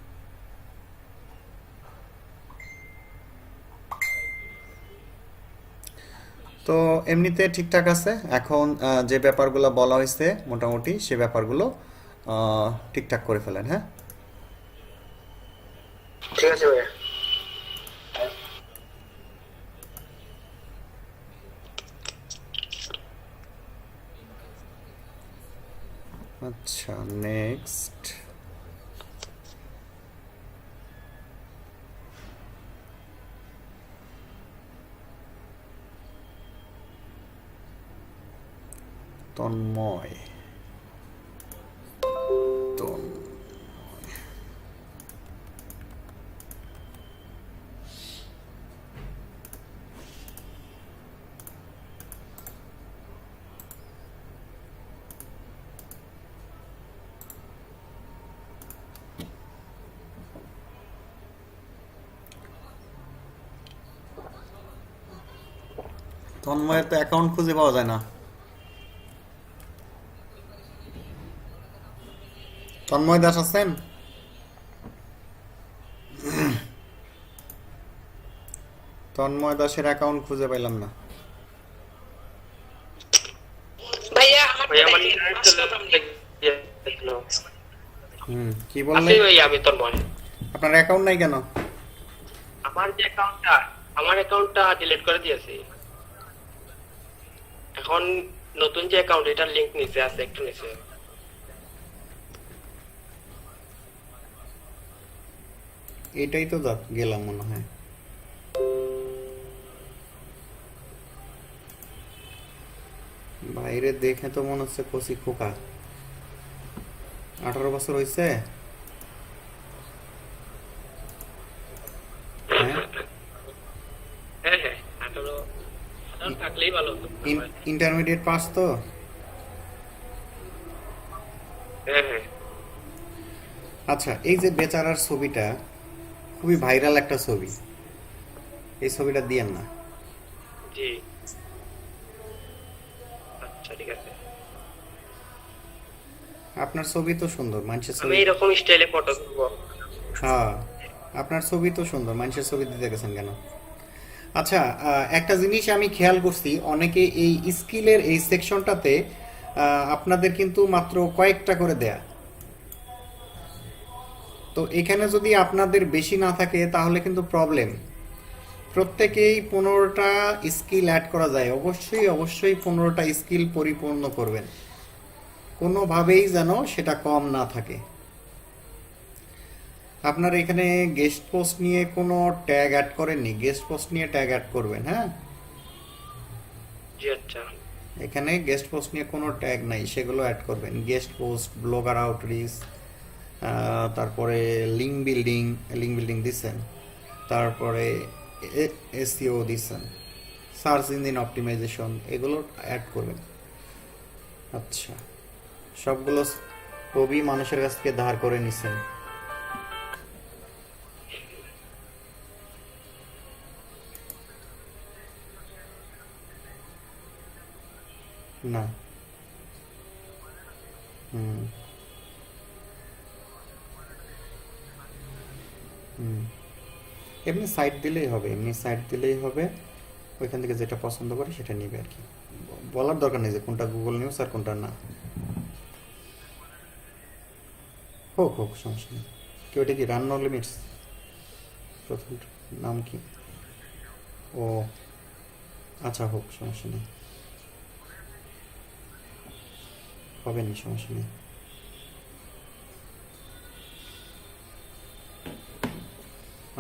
তো এমনিতে ঠিকঠাক আছে। এখন যে ব্যাপারগুলো বলা হয়েছে মোটামুটি সে ব্যাপারগুলো ঠিকঠাক করে ফেলেন। হ্যাঁ, ঠিক আছে ভাইয়া। আচ্ছা, নেক্সট তন্ময়। তন্ময়ের তো অ্যাকাউন্ট খুঁজে পাওয়া যায় না। তন্ময় দাস আছেন? তন্ময় দাসের অ্যাকাউন্ট খুঁজে পাইলাম না। ভাইয়া ভাইয়া আমার ইন্টারনেট চলে গেছিল। কি বললেন? ভাইয়া আমি তন্ময়। আপনার অ্যাকাউন্ট নাই কেন? আমার অ্যাকাউন্টটা ডিলিট করে দিয়েছি। এখন নতুন যে অ্যাকাউন্ট, এটার লিংক নিচে আছে, একটু নিচে। এটাই তো গেলাম মনে হয়। বাইরে দেখে তো মনে হচ্ছে কচি খোকা। 18 বছর হয়েছে? হ্যাঁ, 18 থাকলেই ভালো। ইন্টারমিডিয়েট পাস তো? হ্যাঁ। আচ্ছা, এই যে বেচারার ছবিটা খুবই ভাইরাল একটা ছবি, এই ছবিটা দিয়েন না। জি আচ্ছা, ঠিক আছে। আপনার ছবি তো সুন্দর, মানুষের আমি ছবি। এরকম স্টাইলে ফটো তুলবো। হ্যাঁ, আপনার ছবি তো সুন্দর, মানুষের ছবি দিতে গেছেন কেন? আচ্ছা, একটা জিনিস আমি খেয়াল করছি, অনেকে এই স্কিলের এই সেকশনটাতে আপনাদের কিন্তু মাত্র কয়েকটা করে দেয়া। তো এখানে যদি আপনাদের বেশি না থাকে তাহলে কিন্তু প্রবলেম। প্রত্যেকেই 15টা স্কিল অ্যাড করা যায়, অবশ্যই 15টা স্কিল পরিপূর্ণ করবেন, কোনোভাবেই যেন সেটা কম না থাকে। আপনার এখানে গেস্ট পোস্ট নিয়ে কোনো ট্যাগ অ্যাড করেননি, গেস্ট পোস্ট নিয়ে ট্যাগ অ্যাড করবেন। হ্যাঁ, জি আচ্ছা। এখানে গেস্ট পোস্ট নিয়ে কোনো ট্যাগ নাই, সেগুলো অ্যাড করবেন। গেস্ট পোস্ট, ব্লগার আউটরিচ, তারপরে লিঙ্ক বিল্ডিং দিচ্ছেন, তারপরে এসইও দিচ্ছেন, সার্চ ইঞ্জিন অপটিমাইজেশন এগুলো অ্যাড করবেন। আচ্ছা, সবগুলো ছবি মানুষের কাছ থেকে ধার করে নিছেন। না, হুম হুম এমনি সাইট দিলেই হবে, এমনি সাইট দিলেই হবে। ওইখান থেকে যেটা পছন্দ করে সেটা নিবে আর কি। বলার দরকার নেই যে কোনটা গুগল নিউজ আর কোনটা না। হোক হোক, সমস্যা নেই। কি ওইটা কি রান নো লিমিটস? প্রথম নাম কি? ও আচ্ছা, হোক, সমস্যা নেই, হবে নি, সমস্যা নেই।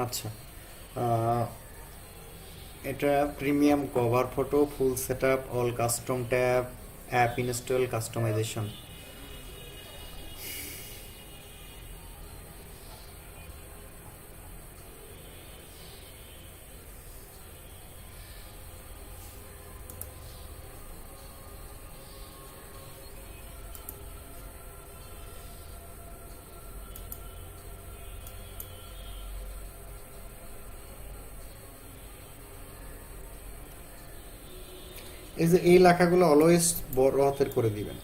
আচ্ছা, এটা premium cover photo, full setup, all custom tab, app install, customization. এই যে এই লেখাগুলো অলওয়েজ বড় হাতের করে দিবেন।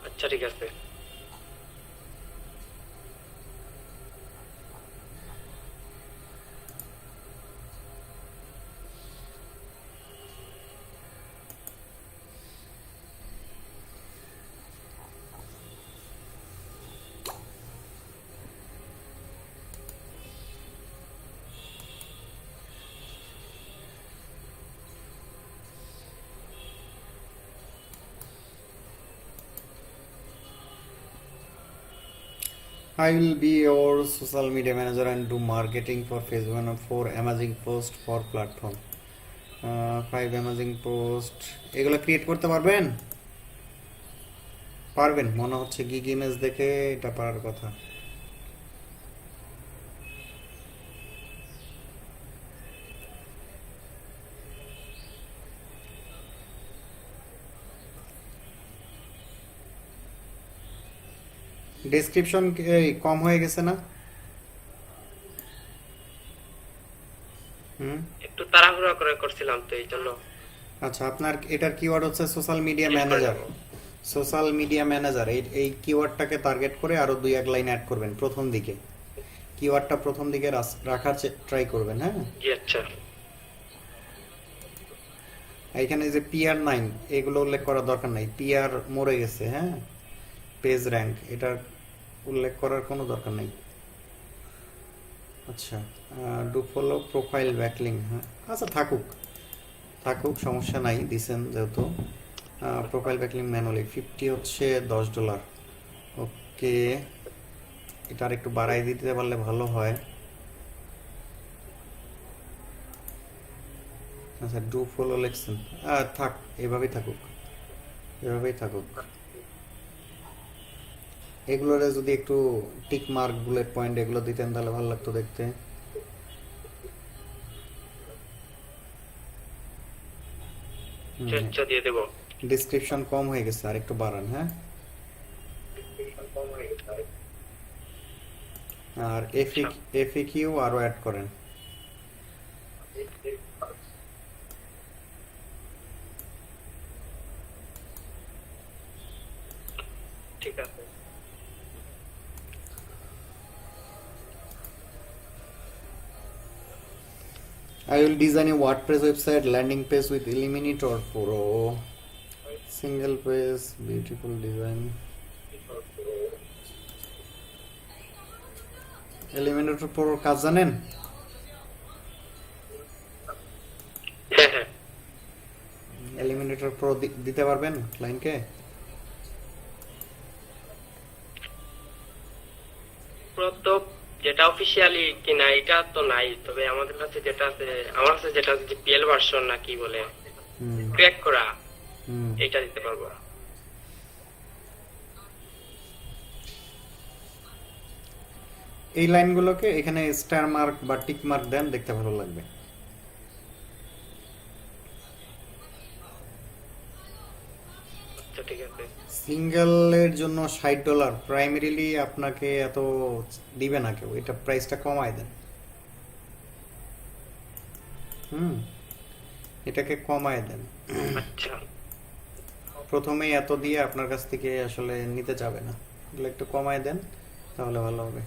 আচ্ছা ঠিক আছে। I will be your social media manager and do marketing for Facebook and for amazing post for platform. 5 amazing post এগুলো ক্রিয়েট করতে পারবেন? পারবেন মনে হচ্ছে, গিগ ইমেজ দেখে এটা পারার কথা। ডেসক্রিপশন কম হয়ে গেছে না? একটু তাড়াহুড়া করে করছিলাম তো এই জন্য। আচ্ছা, আপনার এটার কিওয়ার্ড হচ্ছে social media manager. Social media manager এই কিওয়ার্ডটাকে টার্গেট করে আরো 2-1 লাইন অ্যাড করবেন প্রথম দিকে। কিওয়ার্ডটা প্রথম দিকে রাখার ট্রাই করবেন। হ্যাঁ, জি আচ্ছা। এইখানে যে PR9 এগুলো উল্লেখ করার দরকার নাই, PR মরে গেছে। হ্যাঁ, পেজ র্যাঙ্ক এটা উল্লেখ করার কোনো দরকার নেই। আচ্ছা, ডু ফলো প্রোফাইল ব্যাকলিং। হ্যাঁ, আচ্ছা, থাকুক থাকুক, সমস্যা নাই, দিছেন যেহেতু। প্রোফাইল ব্যাকলিং ম্যানুয়ালি 50 হচ্ছে $10। ওকে, এটা আর একটু বাড়াই দিতে পারলে ভালো হয়। আচ্ছা, ডু ফলো লেখছেন, থাক, এভাবেই থাকুক, এভাবেই থাকুক। এগুলোরে যদি একটু টিক মার্ক, বুলেট পয়েন্ট এগুলো দিতেন তাহলে ভালো লাগতো দেখতে। আচ্ছা দিয়ে দেব। ডেসক্রিপশন কম হয়ে গেছে, আর একটু বাড়ান। হ্যাঁ, আর এফএকিউ আরো অ্যাড করেন। ঠিক আছে। I will design a WordPress website landing page with Illuminator Pro. Single page, beautiful design. Illuminator Pro কাজ জানেন? হ্যাঁ, Illuminator Pro দিতে পারবেন ক্লায়েন্টকে? তো যেটা অফিশিয়ালি কিনা এটা তো নাই, তবে আমাদের কাছে যেটা আছে, আমার কাছে যেটা আছে পিএল ভার্সন না কি বলে ক্র্যাক করা, এটা দিতে পারবো। এই লাইনগুলোকে এখানে স্টার মার্ক বা টিক মার্ক দেন, দেখতে ভালো লাগবে। আচ্ছা ঠিক আছে। সিঙ্গেলের জন্য $60 প্রাইমারিলি আপনাকে এত দিবে না কেউ, এটা প্রাইসটা কমায় দেন। এটাকে কমায় দেন। আচ্ছা প্রথমেই এত দিয়ে আপনার কাছ থেকে আসলে নিতে যাবে না, এগুলো একটু কমায় দেন তাহলে ভালো হবে।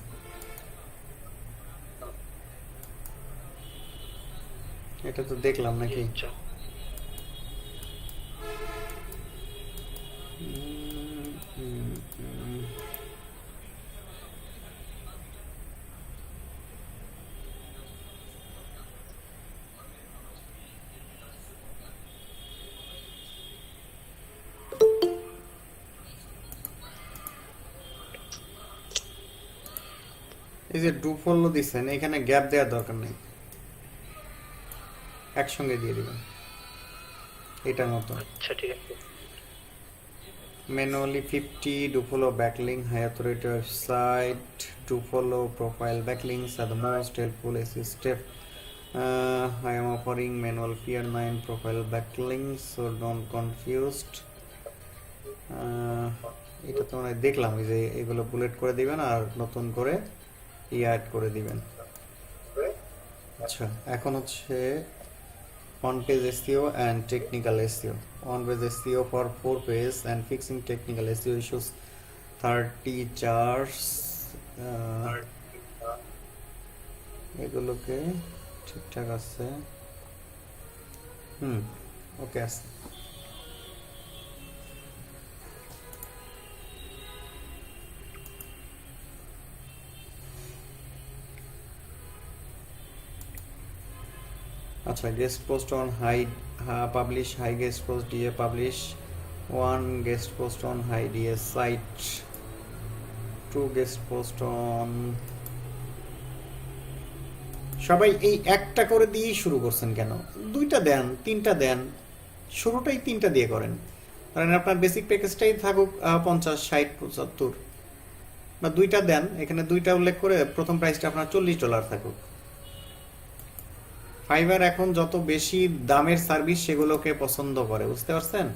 এটা তো দেখলাম নাকি? আচ্ছা এই যে ডু ফলো দিচ্ছেন, এখানে গ্যাপ দেওয়ার দরকার নেই, একসঙ্গে দিয়ে দিবেন এটার মতো। আচ্ছা ঠিক আছে। Manually 50 do follow backlink, high authority website to follow profile backlinks are the most helpful assist step. I am offering manual peer 9 profile backlinks, so don't confused. এটা তো মানে দেখলাম এই যে এগুলো বুলেট করে দিবেন আর নতুন করে অ্যাড করে দিবেন। আচ্ছা এখন হচ্ছে on page SEO and technical SEO. On page SEO for 4 page and fixing technical SEO issues 30 charts. এগুলোকে ঠিকঠাক আছে। ওকে আছে। আচ্ছা guest post on high publish high guest post DA publish 1 guest post on high DA site 2 guest post on সবাই এই একটা করে দিয়েই শুরু করছেন কেন? দুইটা দেন, তিনটা দেন, শুরুটাই তিনটা দিয়ে করেন। কারণ আপনার বেসিক প্যাকেজটাই থাকুক 50 60 75, বা দুইটা দেন, এখানে দুইটা উল্লেখ করে প্রথম প্রাইসটা আপনার $40 থাকুক। ফাইবার এখন যত বেশি দামের সার্ভিস সেগুলোকে পছন্দ করে, বুঝতে পারছেন?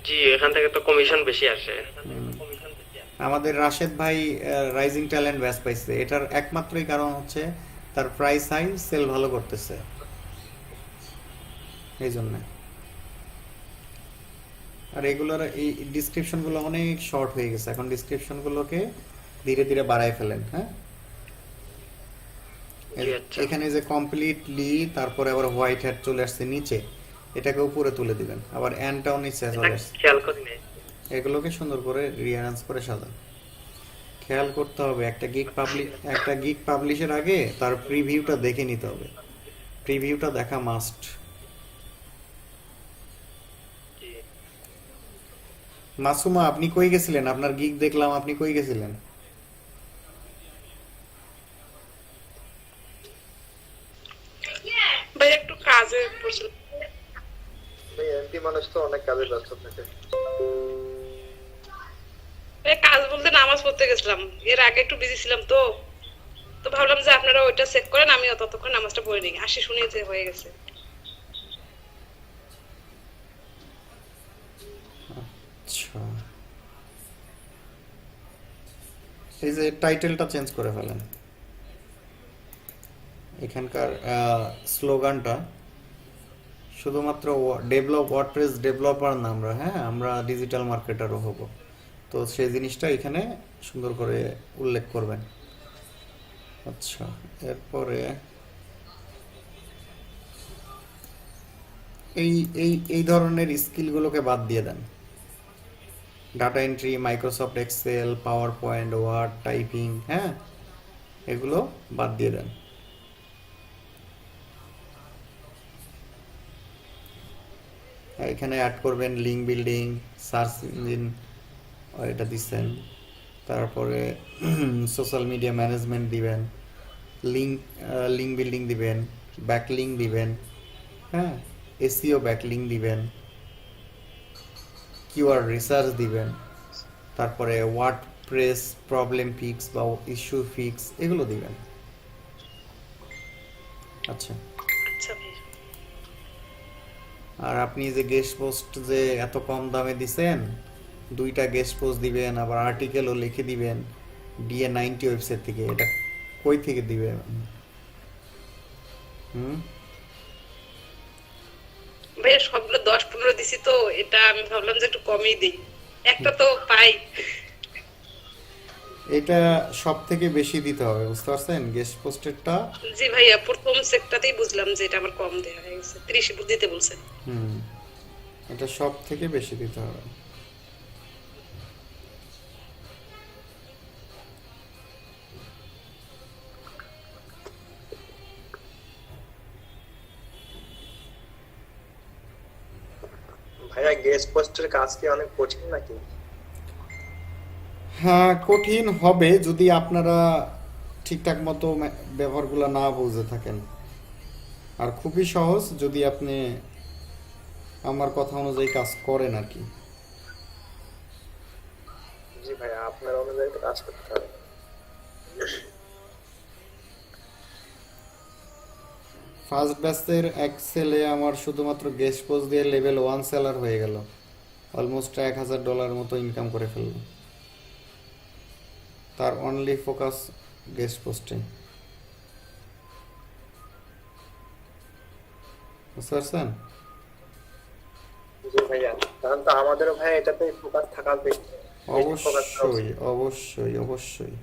জি এখান থেকে তো কমিশন বেশি আসে। আমাদের রাশেদ ভাই রাইজিং ট্যালেন্ট ব্যাচ পাইছে, এটার একমাত্রই কারণ হচ্ছে তার প্রাইস হাই, সেল ভালো করতেছে, এই জন্য। আর এগুলোর এই ডিসক্রিপশন গুলো অনেক শর্ট হয়ে গেছে, এখন ডিসক্রিপশন গুলোকে ধীরে ধীরে বাড়ায় ফেলেন। হ্যাঁ এখানে যে কমপ্লিটলি তারপরে আবার হোয়াইট হ্যাট চলে আসছে নিচে, এটাকে উপরে তুলে দিবেন, আবার এন্ডটাও নিচে চলে আসছে, খেয়াল করি না। এগুলোকে সুন্দর করে রিঅ্যারেঞ্জ করে সাজান। খেয়াল করতে হবে একটা গিগ পাবলিশের আগে তার প্রিভিউটা দেখে নিতে হবে, প্রিভিউটা দেখা মাস্ট। মাসুমা আপনি কই গেছিলেন? আপনার গিগ দেখলাম, আপনি কই গেছিলেন? ভাই একটু কাজে পড়ছিলাম। এমপি মানুষ তো অনেক কাজে ব্যস্ত থাকে। কাজ বলতে নামাজ পড়তে গেছিলাম, এর আগে একটু বিজি ছিলাম তো ভাবলাম যে আপনারা ওইটা চেক করেন, আমি ততক্ষণ নামাজটা পড়ে নিই, আসি শুনি যে হয়ে গেছে। আচ্ছা এই যে টাইটেলটা চেঞ্জ করে ফেলেন, এখানকার স্লোগানটা শুধুমাত্র ডেভেলপ ওয়ার্ডপ্রেস ডেভেলপার না আমরা, হ্যাঁ আমরা ডিজিটাল মার্কেটারও হব, তো সেই জিনিসটা এখানে সুন্দর করে উল্লেখ করবেন। আচ্ছা এরপরে এই এই এই ধরনের স্কিলগুলোকে বাদ দিয়ে দেন। Data entry, Microsoft Excel, PowerPoint, Word, typing, হ্যাঁ এগুলো বাদ দিয়ে দেন। এখানে অ্যাড করবেন লিঙ্ক বিল্ডিং, সার্চ ইঞ্জিন এটা দিচ্ছেন, তারপরে সোশ্যাল মিডিয়া ম্যানেজমেন্ট দিবেন, লিঙ্ক বিল্ডিং দিবেন, ব্যাকলিঙ্ক দিবেন, হ্যাঁ এসইও ব্যাকলিঙ্ক দিবেন, কিওয়ার্ড রিসার্চ দিবেন, তারপরে ওয়ার্ড প্রেস প্রবলেম ফিক্স বা ইস্যু ফিক্স এগুলো দিবেন। আচ্ছা, আচ্ছা ভাইয়া। আর আপনি যে গেস্ট পোস্ট যে এত কম দামে দিছেন, 2টা গেস্ট পোস্ট দিবেন, আবার আর্টিকেলও লিখে দিবেন DA90 ওয়েবসাইট থেকে, এটা কই থেকে দিবেন? ভাইয়া সবগুলো 10-15 দিছি তো, এটা আমি ভাবলাম যে একটু কমই দিই, একটা তো পাই। এটা সব থেকে বেশি দিতে হবে, বুঝতে পারছেন? গেস্ট পোস্টেরটা। জি ভাইয়া, প্রথম সেক্টরতেই বুঝলাম যে এটা আমার কম দেয়া হয়ে গেছে, 30 দিতে বলছে। এটা সব থেকে বেশি দিতে হবে। ভাইয়া গেস্ট পোস্টের কাজ কি অনেক কঠিন নাকি? হ্যাঁ, কঠিন হবে যদি আপনারা ঠিকঠাক মতো ব্যবহারগুলো না বুঝে থাকেন। আর খুবই সহজ যদি আপনি আমার কথা অনুযায়ী কাজ করেন আর কি। জি ভাইয়া, আপনার অনুযায়ী তো কাজ করতে হবে। ফার্স্ট ব্যাচের এক্সেলে আমার শুধুমাত্র গেস্ট পোস্ট দিয়ে লেভেল 1 সেলার হয়ে গেল, অলমোস্ট $1000 মতো ইনকাম করে ফেললো। তার অনলি ফোকাস গেস্ট পোস্টে, বুঝতে পারছেন? জি ভাইয়া, কারণ তো আমাদেরও ভাইয়া এটাতে ফোকাস থাকা বেশি। অবশ্যই অবশ্যই অবশ্যই,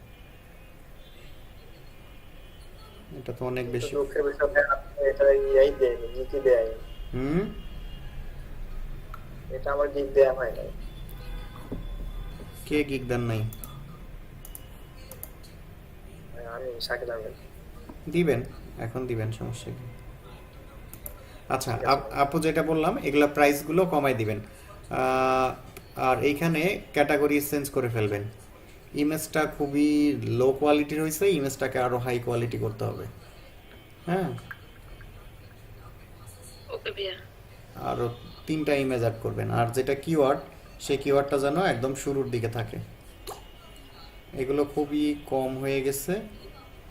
এটা তো অনেক বেশি। দুঃখের বিষয় ভাইয়া, আপনি এটা ইয়াই দেয়নি, নীতি দেয়নি। এটা আমার দিক দেয়া হয় নাই। কে গিগ দেন নাই? আমি শাকিল আহমেদ। দিবেন, এখন দিবেন, সমস্যা কি? আচ্ছা, আপু যেটা বললাম এগুলা প্রাইসগুলো কমাই দিবেন। আর এইখানে ক্যাটাগরি চেঞ্জ করে ফেলবেন। ইমেজটা খুবই লো কোয়ালিটির হয়েছে, ইমেজটাকে আরো হাই কোয়ালিটি করতে হবে। হ্যাঁ, ওকে ভাইয়া। আরো 3টা ইমেজ অ্যাড করবেন। আর যেটা কিওয়ার্ড, সেই কিওয়ার্ডটা যেন একদম শুরুর দিকে থাকে। এগুলো খুবই কম হয়ে গেছে,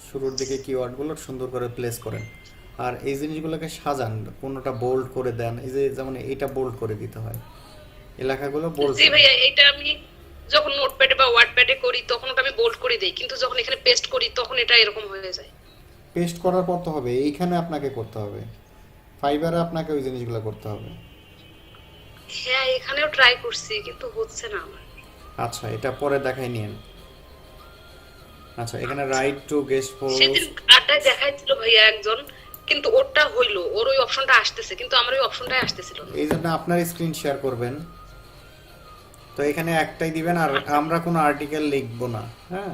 শুরুর দিকে কিওয়ার্ডগুলো সুন্দর করে প্লেস করেন। আর এই জিনিসগুলোকে সাজান, কোনোটা বোল্ড করে দেন, এই যে যেমন এইটা বোল্ড করে দিতে হয়, এলাকাগুলো বোল্ড। জি ভাইয়া, এটা আমি যখন নোটপ্যাডে বা ওয়ার্ডপ্যাডে করি তখন ওটা আমি বোল্ড করে দেই, কিন্তু যখন এখানে পেস্ট করি তখন এটা এরকম হয়ে যায়। পেস্ট করার পর তো হবে, এইখানে আপনাকে করতে হবে, ফাইবারে আপনাকে ওই জিনিসগুলো করতে হবে। হ্যাঁ, এখানেও ট্রাই করছি কিন্তু হচ্ছে না আমার। আচ্ছা, এটা পরে দেখাই নিন। আচ্ছা, এখানে রাইট টু গেস্ট সেদিন পোস্ট আড্ডায় দেখাইছিল ভাইয়া একজন, কিন্তু ওরটা হইলো, ওর ওই অপশনটা আসতেছে, কিন্তু আমার ওই অপশনটাই আসতেছিল না। এই জন্য আপনার স্ক্রিন শেয়ার করবেন। তো এখানে একটাই দিবেন, আর আমরা কোনো আর্টিকেল লিখবো না। হ্যাঁ,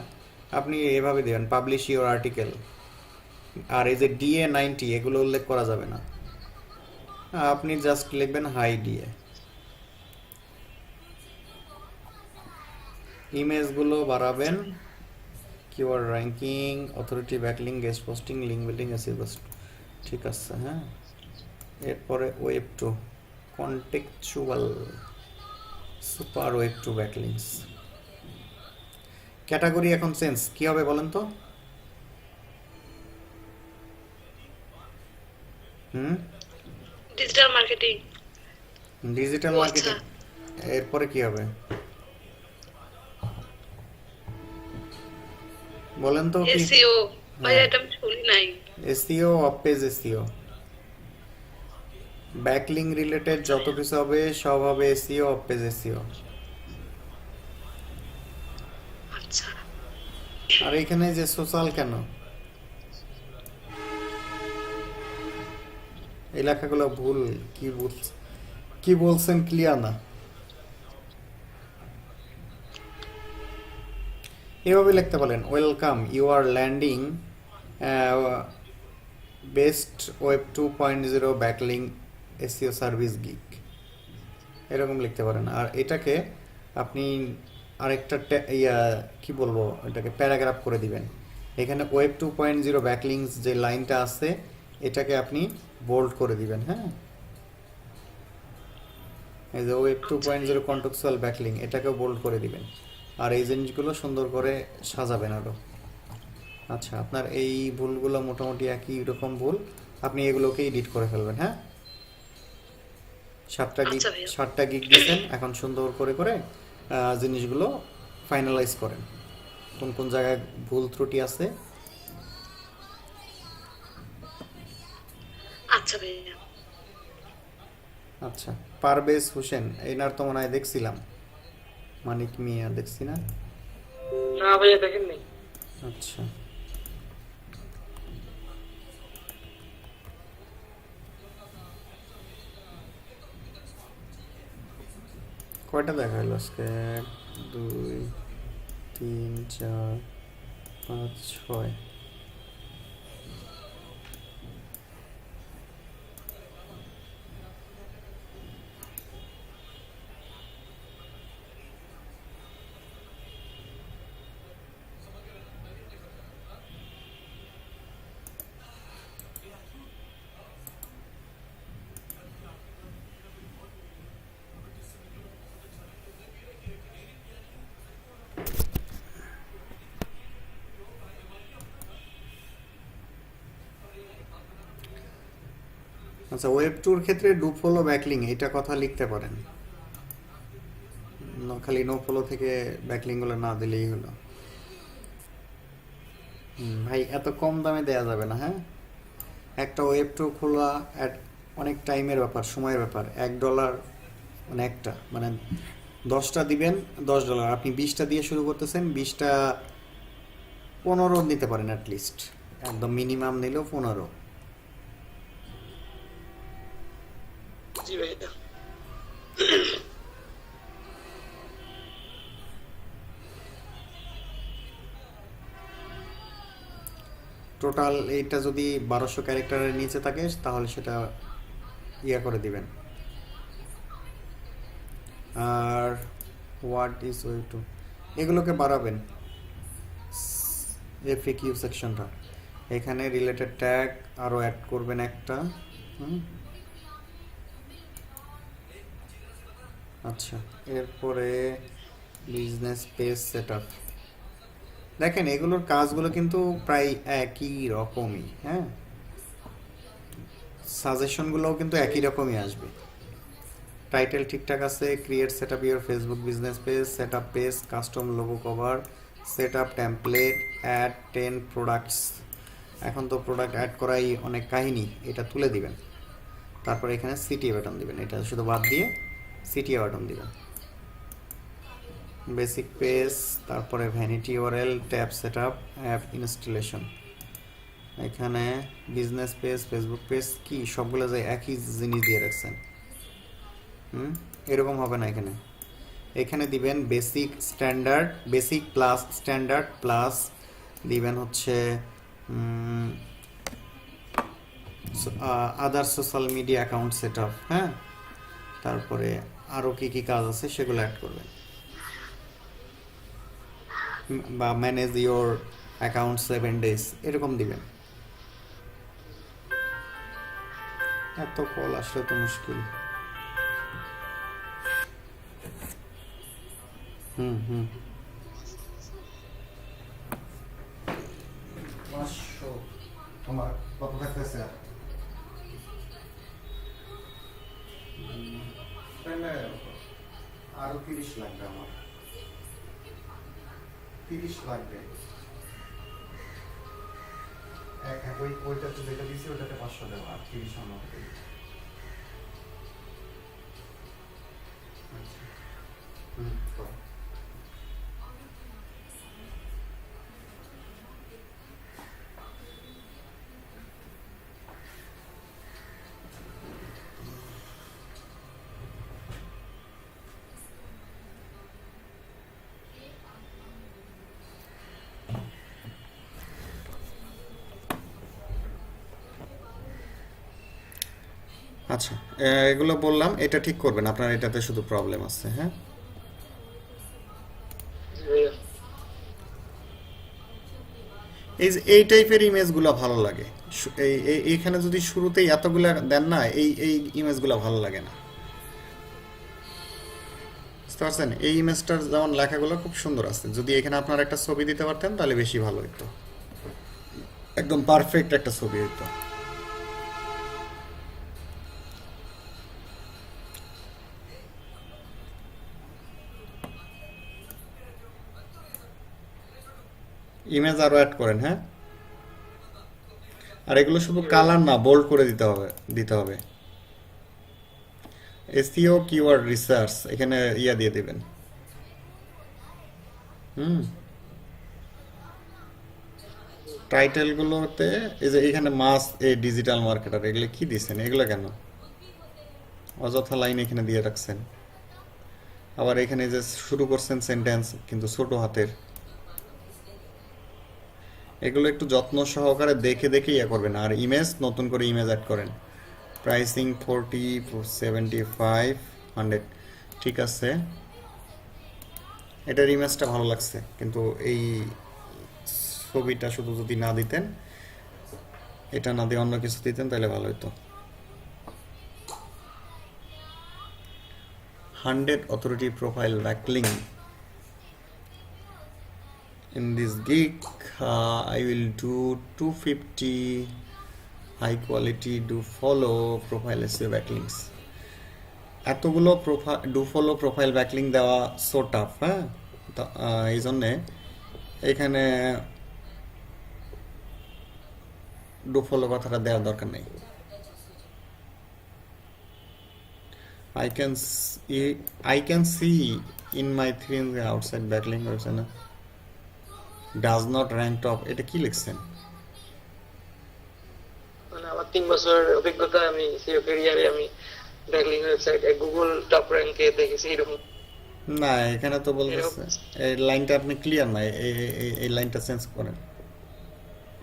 আপনি এভাবে দিবেন, পাবলিশ ইওর আর্টিকেল। আর এই যে DA90 এগুলো উল্লেখ করা যাবে না, আপনি জাস্ট লিখবেন হাই DA। ইমেজগুলো বাড়াবেন, keyword ranking, authority backlink, guest posting, link building, SEO, ঠিক আছে। হ্যাঁ, এরপরে web two contextual, super web two backlinks. Category এখন চেঞ্জ কি হবে বলেন তো? Digital marketing. ডিজিটাল মার্কেটিং, এরপরে কি হবে বলেন তো? কি এসইও ভাইয়া, এটা আমি শুনি নাই। SEO, of page SEO, backlink related যত কিছু হবে সব হবে এসইও, অফ পেজ এসইও। আচ্ছা, আর এখানে যে সোশ্যাল কেন, এলাকাগুলো ভুল, কি বলছেন ক্লিয়ার না। এভাবে লিখতে পারেন, welcome, you are landing best web 2.0 backlink SEO service gig, এরকম লিখতে পারেন। আর এটাকে আপনি আরেকটা কি বলবো, এটাকে প্যারাগ্রাফ করে দিবেন। এখানে ওয়েব 2.0 ব্যাকলিংস যে লাইনটা আছে এটাকে আপনি বোল্ড করে দিবেন। হ্যাঁ, এই যে ওয়েব 2.0 কন্টেক্সচুয়াল ব্যাকলিং, এটাকেও বোল্ড করে দিবেন। আর এই জিনিসগুলো সুন্দর করে সাজাবেন আরো। আচ্ছা, আপনার এই ভুলগুলো মোটামুটি একই রকম ভুল, আপনি এগুলোকে এডিট করে ফেলবেন। হ্যাঁ, 7টা গিগ দিচ্ছেন, এখন সুন্দর করে করে জিনিসগুলো ফাইনালাইজ করেন, কোন কোন জায়গায় ভুল ত্রুটি আছে। আচ্ছা ভাইয়া। আচ্ছা, পারভেজ হোসেন, এনার তো মনে হয় দেখছিলাম, মানিক মিয়া দেখছি না? না ভাইয়া দেখেন নাই। আচ্ছা, কয়টা দেখা হলো আজকে? 1 2 3 4 5 6। আচ্ছা, ওয়েব টুর ক্ষেত্রে ডু ফলো ব্যাকলিং এটা কথা লিখতে পারেন, খালি নো ফলো থেকে ব্যাকলিংগুলো না দিলেই হলো। ভাই এত কম দামে দেয়া যাবে না। হ্যাঁ, একটা ওয়েব টুর খোলা অনেক টাইমের ব্যাপার, সময়ের ব্যাপার। $1 মানে একটা, মানে 10টা দিবেন $10, আপনি 20টা দিয়ে শুরু করতেছেন, 20টা 15 নিতে পারেন অ্যাটলিস্ট, একদম মিনিমাম নিলেও 15। জি ভাইয়া। টোটাল এইটা যদি 1200 ক্যারেক্টারের নিচে থাকে তাহলে সেটা ইয়া করে দিবেন। আর হোয়াট ইজ ওয়ে টু, এগুলোকে বাড়াবেন। এফএকিউ সেকশনটা, এখানে রিলেটেড ট্যাগ আরও অ্যাড করবেন একটা। আচ্ছা, এরপরে বিজনেস পেজ সেটআপ। দেখেন এগুলোর কাজগুলো কিন্তু প্রায় একই রকমই। হ্যাঁ, সাজেশনগুলোও কিন্তু একই রকমই আসবে। টাইটেল ঠিকঠাক আছে, create setup your Facebook business page, setup page, custom logo cover, setup template, add 10 products. এখন তো প্রোডাক্ট অ্যাড করাই অনেক কাহিনী, এটা তুলে দিবেন। তারপরে এখানে সিটিএ বাটন দিবেন, এটা শুধু বাদ দিয়ে সিটিএ বাটন দিবেন। বেসিক পেজ, তারপরে vanity URL, tab setup, app installation. এখানে বিজনেস পেজ, ফেসবুক পেজ কি সবগুলো যায় একই জিনিস দিয়ে রাখছেন। এরকম হবে না। এখানে দিবেন basic standard, basic plus standard plus দিবেন হচ্ছে আদার সোশ্যাল মিডিয়া অ্যাকাউন্ট সেটআপ। হ্যাঁ, তারপরে আরও কি কি কাজ আছে সেগুলো অ্যাড করবেন, বা ম্যানেজ ইওর অ্যাকাউন্ট 7 days এরকম দিবেন। এত কল আসলে তো মুশকিল। তোমার কত থাকতেছে? আরো 30 লাগবে আমার, 30 লাগবে। ওইটাতে যেটা দিয়েছি ওটাতে 500 দেবো, আর 30 আমার। আচ্ছা, এগুলো বললাম, এটা ঠিক করবেন, আপনার এটাতে শুধু প্রবলেম আছে। হ্যাঁ, এই টাইপের ইমেজগুলো ভালো লাগে। এইখানে যদি শুরুতেই এতগুলা দেন না, এই ইমেজগুলো ভালো লাগে না। বুঝতে পারছেন? এই ইমেজটার যেমন লেখাগুলো খুব সুন্দর আছে, যদি এখানে আপনার একটা ছবি দিতে পারতেন তাহলে বেশি ভালো হতো, একদম পারফেক্ট একটা ছবি হতো। ইমেজ আরো অ্যাড করেন, হ্যাঁ। আর এগুলো শুধু কালার না, বোল্ড করে দিতে হবে। এসইও কিওয়ার্ড রিসার্চ এখানে ইয়া দিয়ে দিবেন। টাইটেলগুলোতে এই যে এখানে মাস এ ডিজিটাল মার্কেটার, এগুলো কি দিচ্ছেন? এগুলো কেন অযথা লাইন এখানে দিয়ে রাখছেন? আবার এখানে যে শুরু করছেন সেন্টেন্স কিন্তু ছোট হাতের, এগুলো একটু যত্ন সহকারে দেখে দেখে ইয়ে করবেন। আর ইমেজ, নতুন করে ইমেজ অ্যাড করেন। প্রাইসিং 40, 75, 100, ঠিক আছে। এটার ইমেজটা ভালো লাগছে, কিন্তু এই ছবিটা শুধু যদি না দিতেন, এটা না দিয়ে অন্য কিছু দিতেন তাহলে ভালো হতো। 100 authority profile backlink. In this gig, I will do 250 high quality do follow profile SEO backlinks. এতগুলো ডু ফলো প্রোফাইল ব্যাকলিং দেওয়া সো টাফ, হ্যাঁ। এই জন্যে এখানে ডু ফলো কথাটা দেওয়ার দরকার নেই। I can see in my 3 outside backlink website does not rank top. এটা কি লিখছেন? মানে আমার 3 বছর অভিজ্ঞতা, আমি সিও ক্যারিয়ারে আমি ব্যাকলিং ওয়েবসাইট গুগল টপ র্যাঙ্কে দেখেছি এরকম। না, এখানে তো বলতেছে এই লাইনটা আপনি ক্লিয়ার না, এই লাইনটা চেঞ্জ করেন,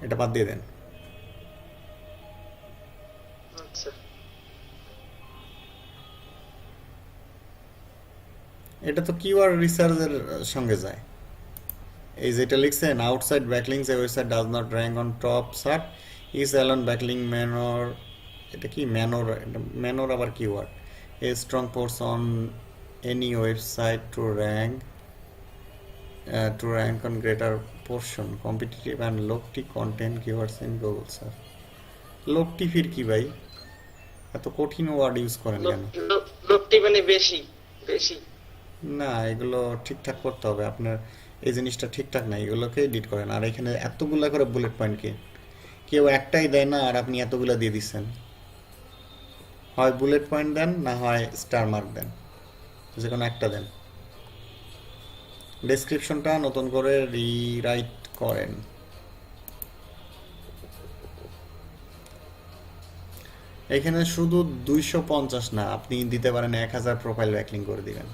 এটা বাদ দিয়ে দেন। আচ্ছা, এটা তো কিওয়ার্ড রিসার্চের সঙ্গে যায়। এই যেটা লিখছেন outside backlinks a website does not rank on top search is alone backlink manner, এটা কি ম্যানর আবার keyword. A strong force on any website to rank on greater portion competitive and লোকটি content keywords in Google search. লোকটি ফির কি ভাই, এত কঠিন ওয়ার্ড ইউজ করেন কেন? লোকটি মানে বেশি বেশি না, এগুলো ঠিকঠাক করতে হবে আপনার। এই জিনিসটা ঠিকঠাক না, এগুলোকে এডিট করেন। আর এখানে এতগুলা করে বুলেট পয়েন্ট কেউ একটাই দেয় না, আর আপনি এতগুলা দিয়ে দিচ্ছেন। হয় বুলেট পয়েন্ট দেন, না হয় স্টার মার্ক দেন, যে কোনো একটা দেন। ডেসক্রিপশনটা নতুন করে রিরাইট করেন। এখানে শুধু 250 না, আপনি দিতে পারেন 1000 প্রোফাইল ব্যাকলিং করে দিবেন।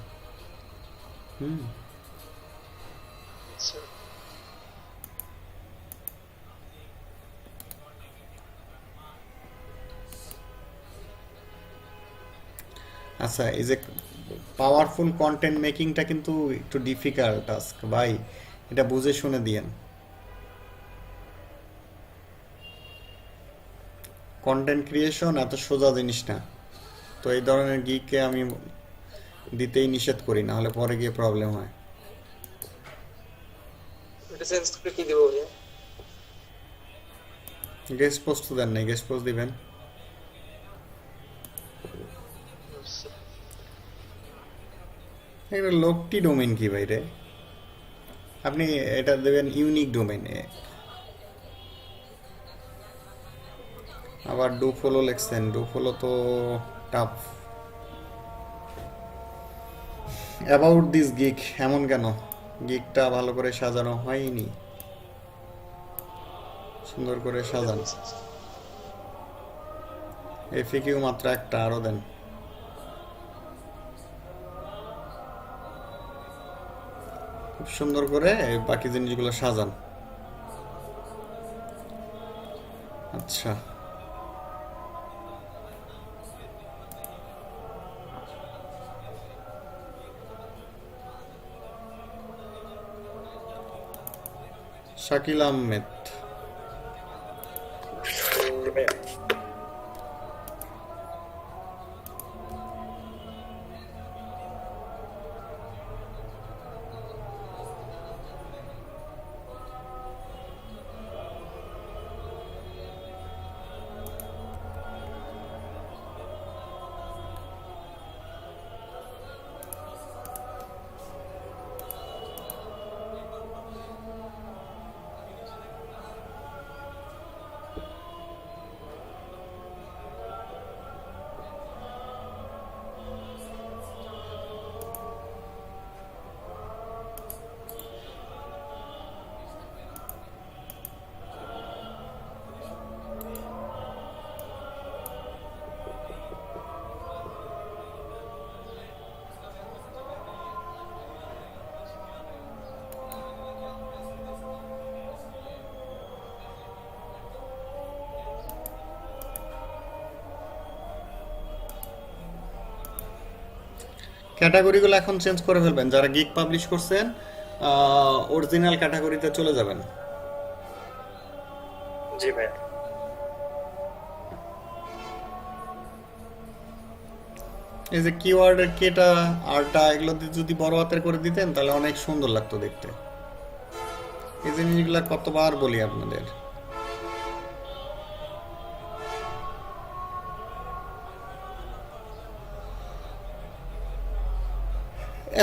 আচ্ছা, এই যে পাওয়ারফুল কন্টেন্ট মেকিংটা কিন্তু একটু ডিফিকাল্ট টাস্ক ভাই, এটা বুঝে শুনে দিয়েন। কন্টেন্ট ক্রিয়েশন এত সোজা জিনিস না, তো এই ধরনের গিগকে আমি দিতেই নিষেধ করি, না হলে পরে গিয়ে প্রবলেম হয়। এটা চেঞ্জ করে কি দেব ভাই? গেস্ট পোস্ট দেন নাই, গেস্ট পোস্ট দিবেন। এটা লোকটি ডোমেইন কি ভাই রে? আপনি এটা দেবেন ইউনিক ডোমেইনে। আবার ডু ফলো লিখছেন, ডু ফলো তো টাফ। অ্যাবাউট দিস গিগ এমন কেন? গিগটা ভালো করে সাজানো হয়নি, সুন্দর করে সাজান। এফিকিউ মাত্র একটা, আরো দেন। খুব সুন্দর করে বাকি জিনিসগুলো সাজান। আচ্ছা, শাকিল আহমেদ, ক্যাটাগরিগুলো এখন চেঞ্জ করে ফেলবেন। যারা গিগ পাবলিশ করছেন অরিজিনাল ক্যাটাগরিতে চলে যাবেন। জি ভাই। এই যে কিওয়ার্ডের কেটা আরটা এগুলো যদি বড় হাতের করে দিতেন তাহলে অনেক সুন্দর লাগতো দেখতে। এই জিনিসগুলো কতবার বলি আপনাদের।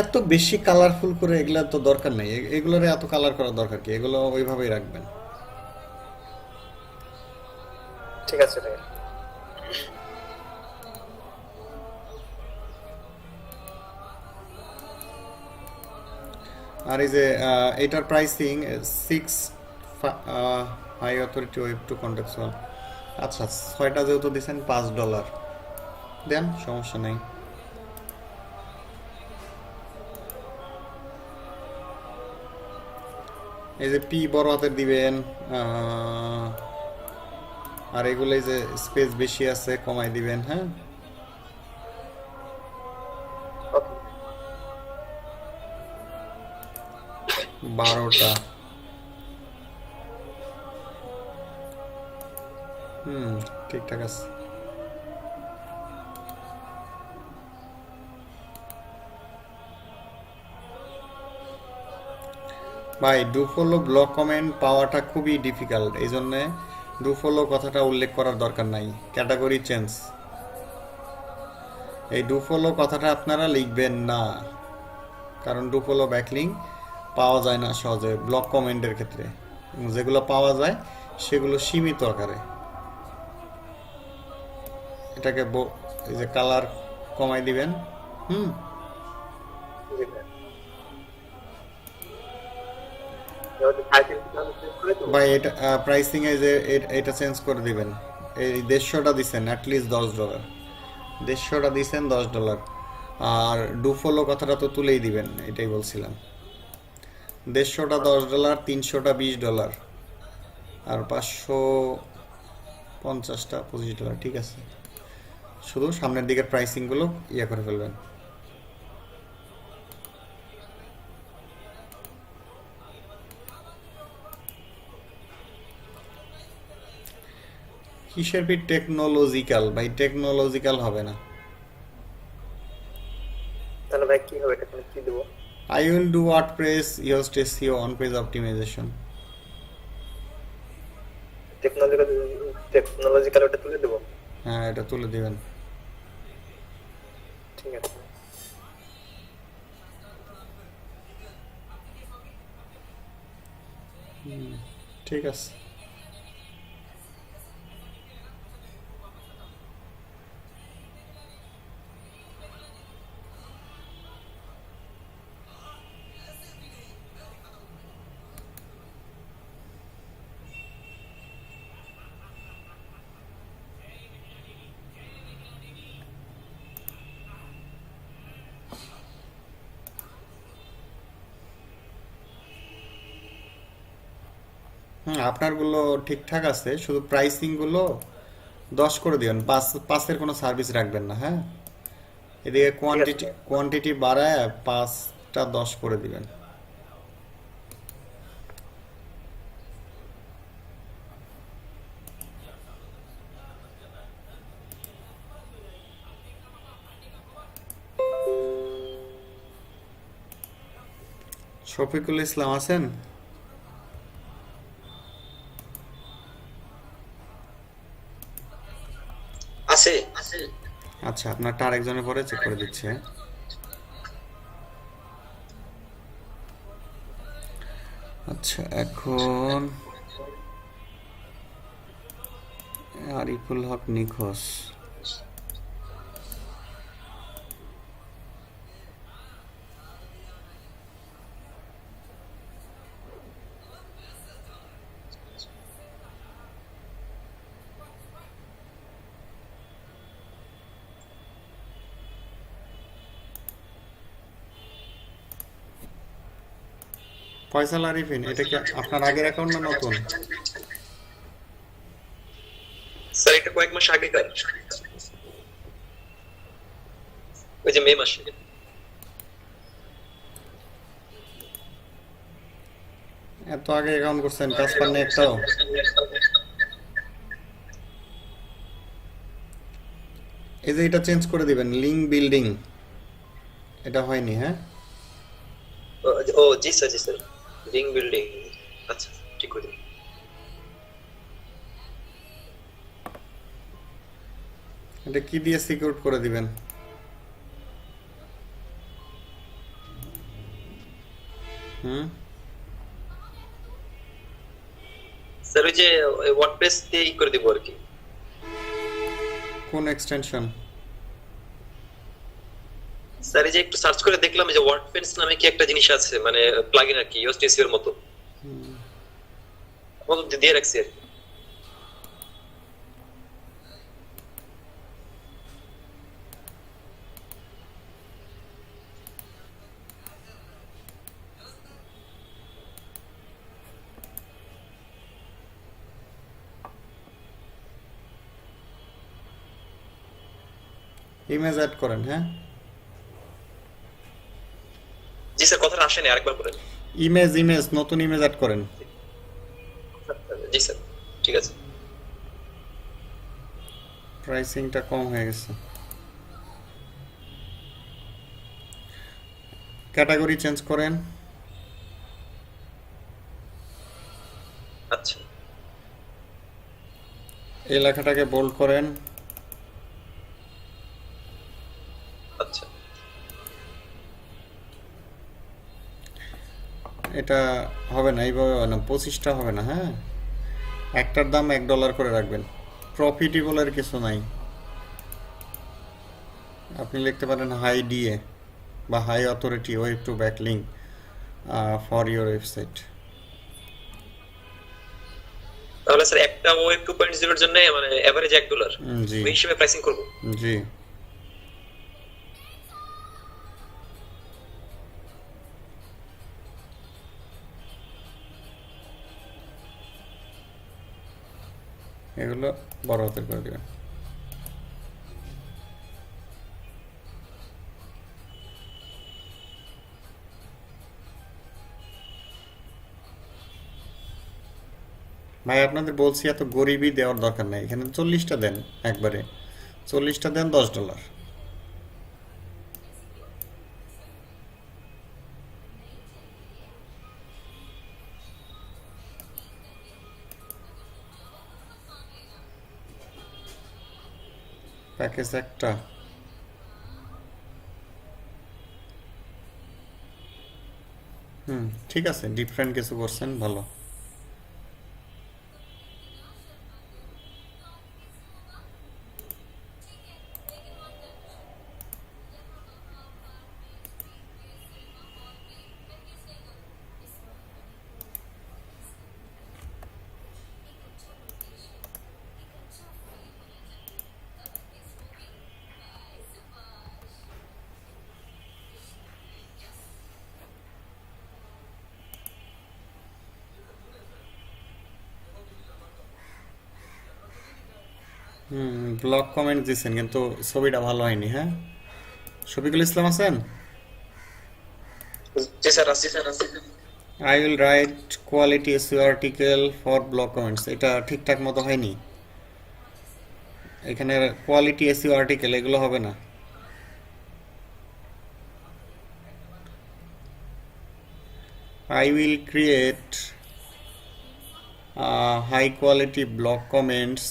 এত বেশি কালারফুল করে এগুলা তো দরকার নেই, এগুলোর এত কালার করার দরকার কি? এগুলো ওইভাবেই রাখবেন। ঠিক আছে ভাই। আর এই যে এটার pricing 6 high authority web two contextual. আচ্ছা 6টা যেহেতু দিচ্ছেন $5 দেন, সমস্যা নেই। এই যে পি বড় হাতের দিবেন, আর এগুলো এই যে স্পেস বেশি আছে কমাই দিবেন। হ্যাঁ, 12টা। ঠিকঠাক আছে। ভাই ডু ফলো ব্লক কমেন্ট পাওয়াটা খুবই ডিফিকাল্ট, এই জন্য ডু ফলো কথাটা উল্লেখ করার দরকার নাই। ক্যাটাগরি চেঞ্জ, এই ডু ফলো কথাটা আপনারা লিখবেন না, কারণ ডু ফলো ব্যাকলিঙ্ক পাওয়া যায় না সহজে ব্লক কমেন্টের ক্ষেত্রে। যেগুলো পাওয়া যায় সেগুলো সীমিত আকারে। এটাকে এই যে কালার কমাই দিবেন। ভাই এটা প্রাইসিং এ যে এটা চেঞ্জ করে দিবেন। এই 150টা দিছেন অ্যাটলিস্ট $10, 150টা দিছেন $10। আর ডু ফলো কথাটা তো তুলেই দিবেন, এটাই বলছিলাম। 150টা $10, 300টা $20, আর 550টা $25। ঠিক আছে, শুধু সামনের দিকের প্রাইসিং গুলো ইয়ে করে ফেলবেন। কিসের পি টেকনোলজিক্যাল? ভাই টেকনোলজিক্যাল হবে না। তাহলে ভাই কি হবে? এটা কি দেব? I will do WordPress used SEO on page optimization. Technological ওটা তুলে দেব? হ্যাঁ, এটা তুলে দিবেন। ঠিক আছে। ঠিক আছে। আপনার গুলো ঠিকঠাক আছে, শুধু প্রাইসিং গুলো 10 করে দিবেন। 5-5 এর কোনো সার্ভিস রাখবেন না। হ্যাঁ, এদিকে কোয়ান্টিটি বাড়ায় 5টা 10 করে দিবেন। শফিকুল ইসলাম আছেন? আছে। আচ্ছা, আপনারটা আরেকজনের পরে চেক করে দিচ্ছে। আচ্ছা, এখন আরিফুল হক নিখোঁজ। ফয়সাল আরিফিন, এটা কি আপনার আগের অ্যাকাউন্ট না নতুন? স্যার এটা কয়েক মাস আগে কাজ, ওই যে মে মাসে। এত আগে অ্যাকাউন্ট করছেন, কাজ পান না একটাও? এই যে এটা চেঞ্জ করে দিবেন, লিঙ্ক বিল্ডিং, এটা হয়নি। হ্যাঁ, ও জি স্যার, জি স্যার, লিঙ্ক বিল্ডিং, আচ্ছা ঠিক করে দিন। এটা কি দিয়ে সিকিউর করে দিবেন? স্যার ওই যে ওয়ার্ডপ্রেস দিয়ে করে দিব আর কি। কোন এক্সটেনশন? স্যার এই যে একটু সার্চ করে দেখলাম যে ওয়ার্ডপ্রেস নামে কি একটা জিনিস আছে, মানে প্লাগইন আর কি, ইউএসটিসি এর মতো দিয়ে রাখছি আর কি। ইমেজ অ্যাড করেন। হ্যাঁ, জি স্যার, কথাটা আসেনি, আরেকবার বলেন। ইমেজ নতুন ইমেজ অ্যাড করেন। জি স্যার, ঠিক আছে। প্রাইসিংটা কম হয়ে গেছে। ক্যাটাগরি চেঞ্জ করেন। আচ্ছা, এই লেখাটাকে বোল্ড করেন। আচ্ছা, এটা হবে না, এইভাবে হবে না, 25টা হবে না। হ্যাঁ, একটার দাম $1 করে রাখবেন। প্রফিটেবলের কিছু নাই। আপনি লিখতে পারেন হাই ডিএ বা high authority web two backlink for your website. তাহলে স্যার একটা ওয়েব 2.0 এর জন্য মানে এভারেজ $1 জি ওই হিসেবে প্রাইসিং করব। জি। এগুলো বড় হাতের করে দেবেন। ভাই আপনাদের বলছি এত গরিবই দেওয়ার দরকার নাই, এখানে 40টা দেন, একবারে 40টা দেন $10। প্যাকেজ একটা। ঠিক আছে, ডিফারেন্ট কিছু করছেন, ভালো। ব্লগ কমেন্ট দিচ্ছেন কিন্তু ছবিটা ভালো হয়নি। হ্যাঁ, শফিকুল ইসলাম আছেন? জি স্যার, আসছি স্যার, আসছি। I will write quality SEO article for blog comments, এটা ঠিকঠাক মতো হয়নি। এখানে কোয়ালিটি এসইও আর্টিকেল এগুলো হবে না। I will create high quality blog comments,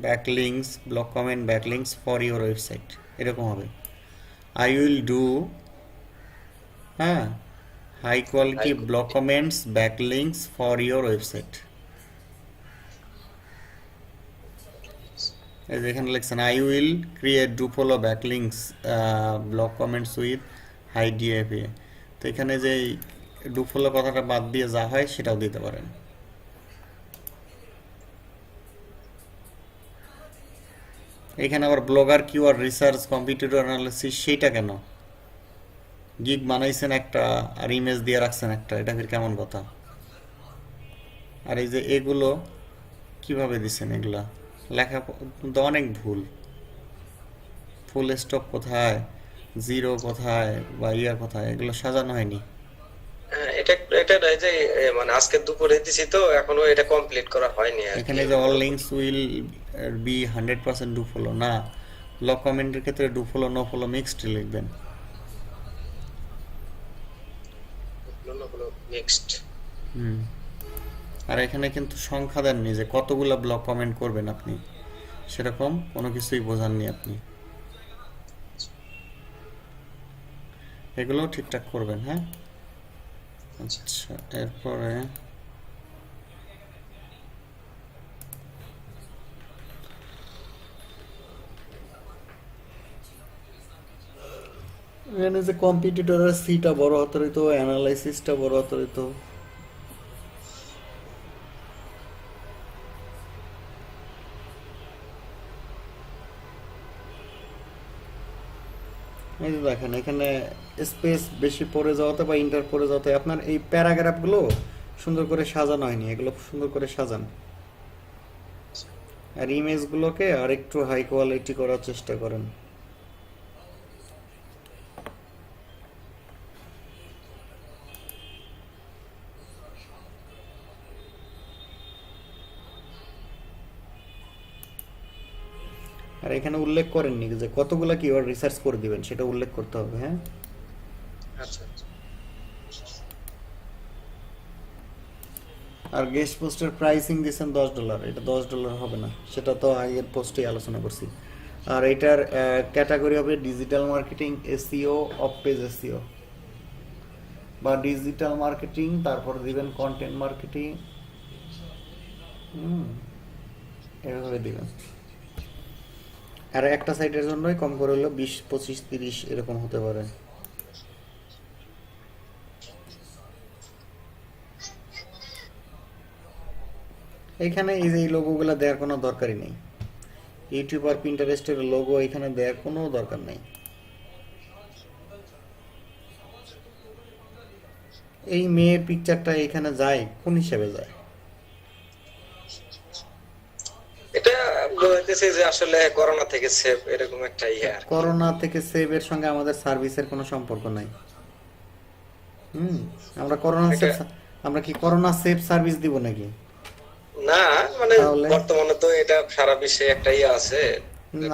backlinks, blog comment backlinks for your website, এরকম হবে। I will do high quality blog comments backlinks for your website। এই যে এখানে লিখছেন I will create do follow backlinks blog comments with high DFA, তো এখানে যে do follow কথাটা বাদ দিয়ে যা হয় সেটাও দিতে পারেন। এখানে আবার blogger keyword research competitor analysis, সেইটা কেন? গিগ বানাইছেন একটা আর ইমেজ দিয়ে রাখছেন একটা, এটা ফির কেমন কথা? আর এই যে এগুলো কিভাবে দিচ্ছেন, এগুলা লেখা তো অনেক ভুল। ফুল স্টপ কোথায়, জিরো কোথায় বা ইয়ার কোথায়, এগুলো সাজানো হয়নি। এটা এটা নাই যে মানে আজকে দুপুরে দিছি তো এখনো এটা কমপ্লিট করা হয়নি আর কি। এখানে যে all links will be 100% do follow না, ব্লক কমেন্টের ক্ষেত্রে do follow no follow mixed লিখবেন। Next hmm. আর এখানে কিন্তু সংখ্যা দেননি যে কতগুলা ব্লক কমেন্ট করবেন আপনি, সেরকম কোনো কিছুই বোঝাননি আপনি। এগুলো ঠিকঠাক করবেন, হ্যাঁ। আচ্ছা, এরপরে এখানে যে কম্পিটিটরের সিটা বড় হাতের হইতো, অ্যানালাইসিসটা বড় হাতের হইতো। এই যে দেখেন এখানে স্পেস বেশি পড়ে যাওয়াতে বা ইন্টার পড়ে যাওয়াতে আপনার এই প্যারাগ্রাফগুলো সুন্দর করে সাজানো হয়নি, এগুলো সুন্দর করে সাজান। আর ইমেজগুলোকে আর একটু হাই কোয়ালিটি করার চেষ্টা করেন। আর এখানে উল্লেখ করেননি যে কতগুলা কিওয়ার্ড রিসার্চ করে দিবেন, সেটা উল্লেখ করতে হবে, হ্যাঁ। আচ্ছা আচ্ছা। আর গেস্ট পোস্টের প্রাইসিং দিয়েছেন $10, এটা $10 হবে না, সেটা তো আগের পোস্টে আলোচনা করছি। আর এটার ক্যাটাগরি হবে digital marketing, SEO, of page SEO, বা ডিজিটাল মার্কেটিং, তারপর দিবেন কন্টেন্ট মার্কেটিং, এভাবে দিবেন। আর একটা সাইটের জন্যই কম করে হলো 20, 25, 30 এরকম হতে পারে। এখানে এই যে লোগোগুলো দেওয়ার কোনো দরকারই নেই, ইউটিউব আর পিন্টারেস্টের লোগো এখানে দেওয়ার কোনো দরকার নেই। এই মেয়ের পিকচারটা এখানে যায় কোন হিসাবে যায়? এটা বলতেছে যে আসলে করোনা থেকে সেভ এরকম একটা ইয়ার। করোনা থেকে সেভের সঙ্গে আমাদের সার্ভিসের কোনো সম্পর্ক নাই। আমরা কি করোনা সেভ সার্ভিস দিব নাকি? না, মানে বর্তমানে তো এটা সারা বিশ্বে একটা ইয়ে আছে,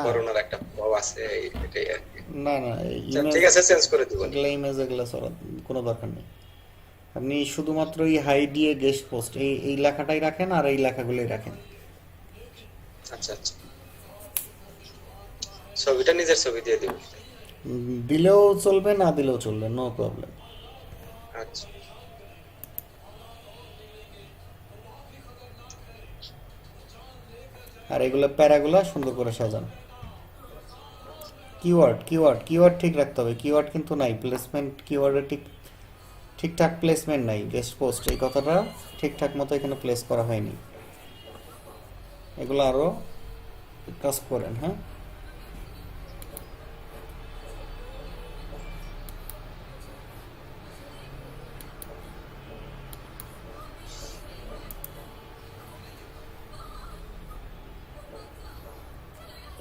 করোনার একটা প্রভাব আছে, এটাই আর কি। না না, ঠিক আছে, চেঞ্জ করে দিব। এগুলা ইমেজ এগুলা সরার কোনো দরকার নেই। আপনি শুধুমাত্র এই হাই দিয়ে গেস্ট পোস্ট এই লেখাটাই রাখেন আর এই লেখাগুলোই রাখেন। আচ্ছা আচ্ছা, ছবিটা নিজের ছবি দিয়ে দিব। দিলেও চলবে, না দিলেও চলবে, নো প্রবলেম। আচ্ছা, আর এগুলো প্যারাগুলো সুন্দর করে সাজান। কিওয়ার্ড ঠিক রাখতে হবে। কিওয়ার্ড কিন্তু নাই, প্লেসমেন্ট কিওয়ার্ডে ঠিকঠাক প্লেসমেন্ট নাই। গেস্ট পোস্ট এই কথাটা ঠিকঠাক মতো এখানে প্লেস করা হয়নি। এগুলো আরো কাজ করেন, হ্যাঁ।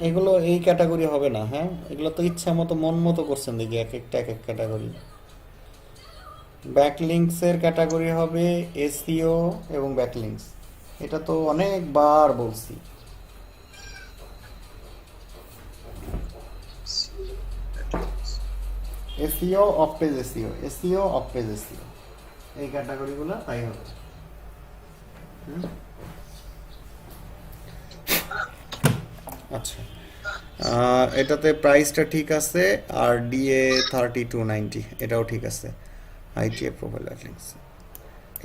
এগুলো এই ক্যাটাগরি হবে না, হ্যাঁ। এগুলো তো ইচ্ছা মতো মন মতো করছেন দেখি, এক একটা এক এক ক্যাটাগরি। ব্যাকলিংকসের ক্যাটাগরি হবে এসইও এবং ব্যাকলিংকস, এটা তো অনেকবার বলছি। SEO, of page SEO, SEO, of page SEO, এই ক্যাটাগরিগুলো তাই হবে। আচ্ছা, এটাতে প্রাইসটা ঠিক আছে, আর ডিএ 3290 এটাও ঠিক আছে। আইটিএ প্রোফাইল লিংকস,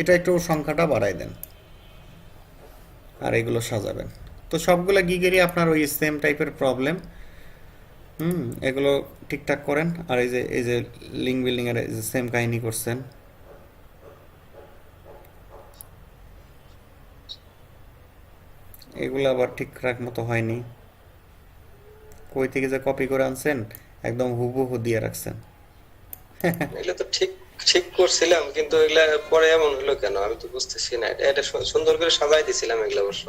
এটা একটু সংখ্যাটা বাড়াই দেন, আর এগুলো সাজাবেন। তো সবগুলো গিগেরই আপনার ওই সেম টাইপের প্রবলেম। এগুলো ঠিকঠাক করেন। আর এই যে লিঙ্ক বিল্ডিং এর সেম কাহিনী করছেন। এগুলো আবার ঠিকঠাক মতো হয়নি, কই থেকে যে কপি করে আনছেন একদম হুবহু দিয়ে রাখছেন। এগুলো তো ঠিক করছিলাম, কিন্তু এগুলা পরে এমন হলো কেন আমি তো বুঝতেছি না। এটা সুন্দর করে সাজাই দিছিলাম, এগুলো অবশ্য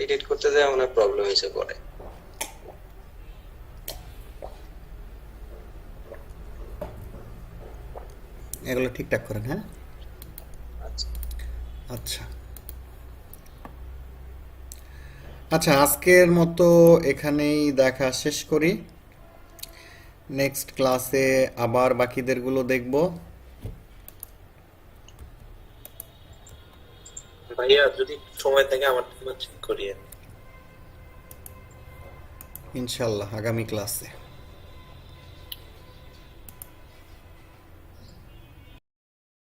এডিট করতে যায় অনেক প্রবলেম হয়েছে পরে। এগুলো ঠিকঠাক করেন, হ্যাঁ? আচ্ছা আচ্ছা, আজকের মতো এখানেই দেখা শেষ করি। নেক্সট ক্লাসে আবার বাকিদেরগুলো দেখব। ভাইয়া যদি সময় থাকে আমার চেক করিয়ে। ইনশাল্লাহ আগামী ক্লাসে।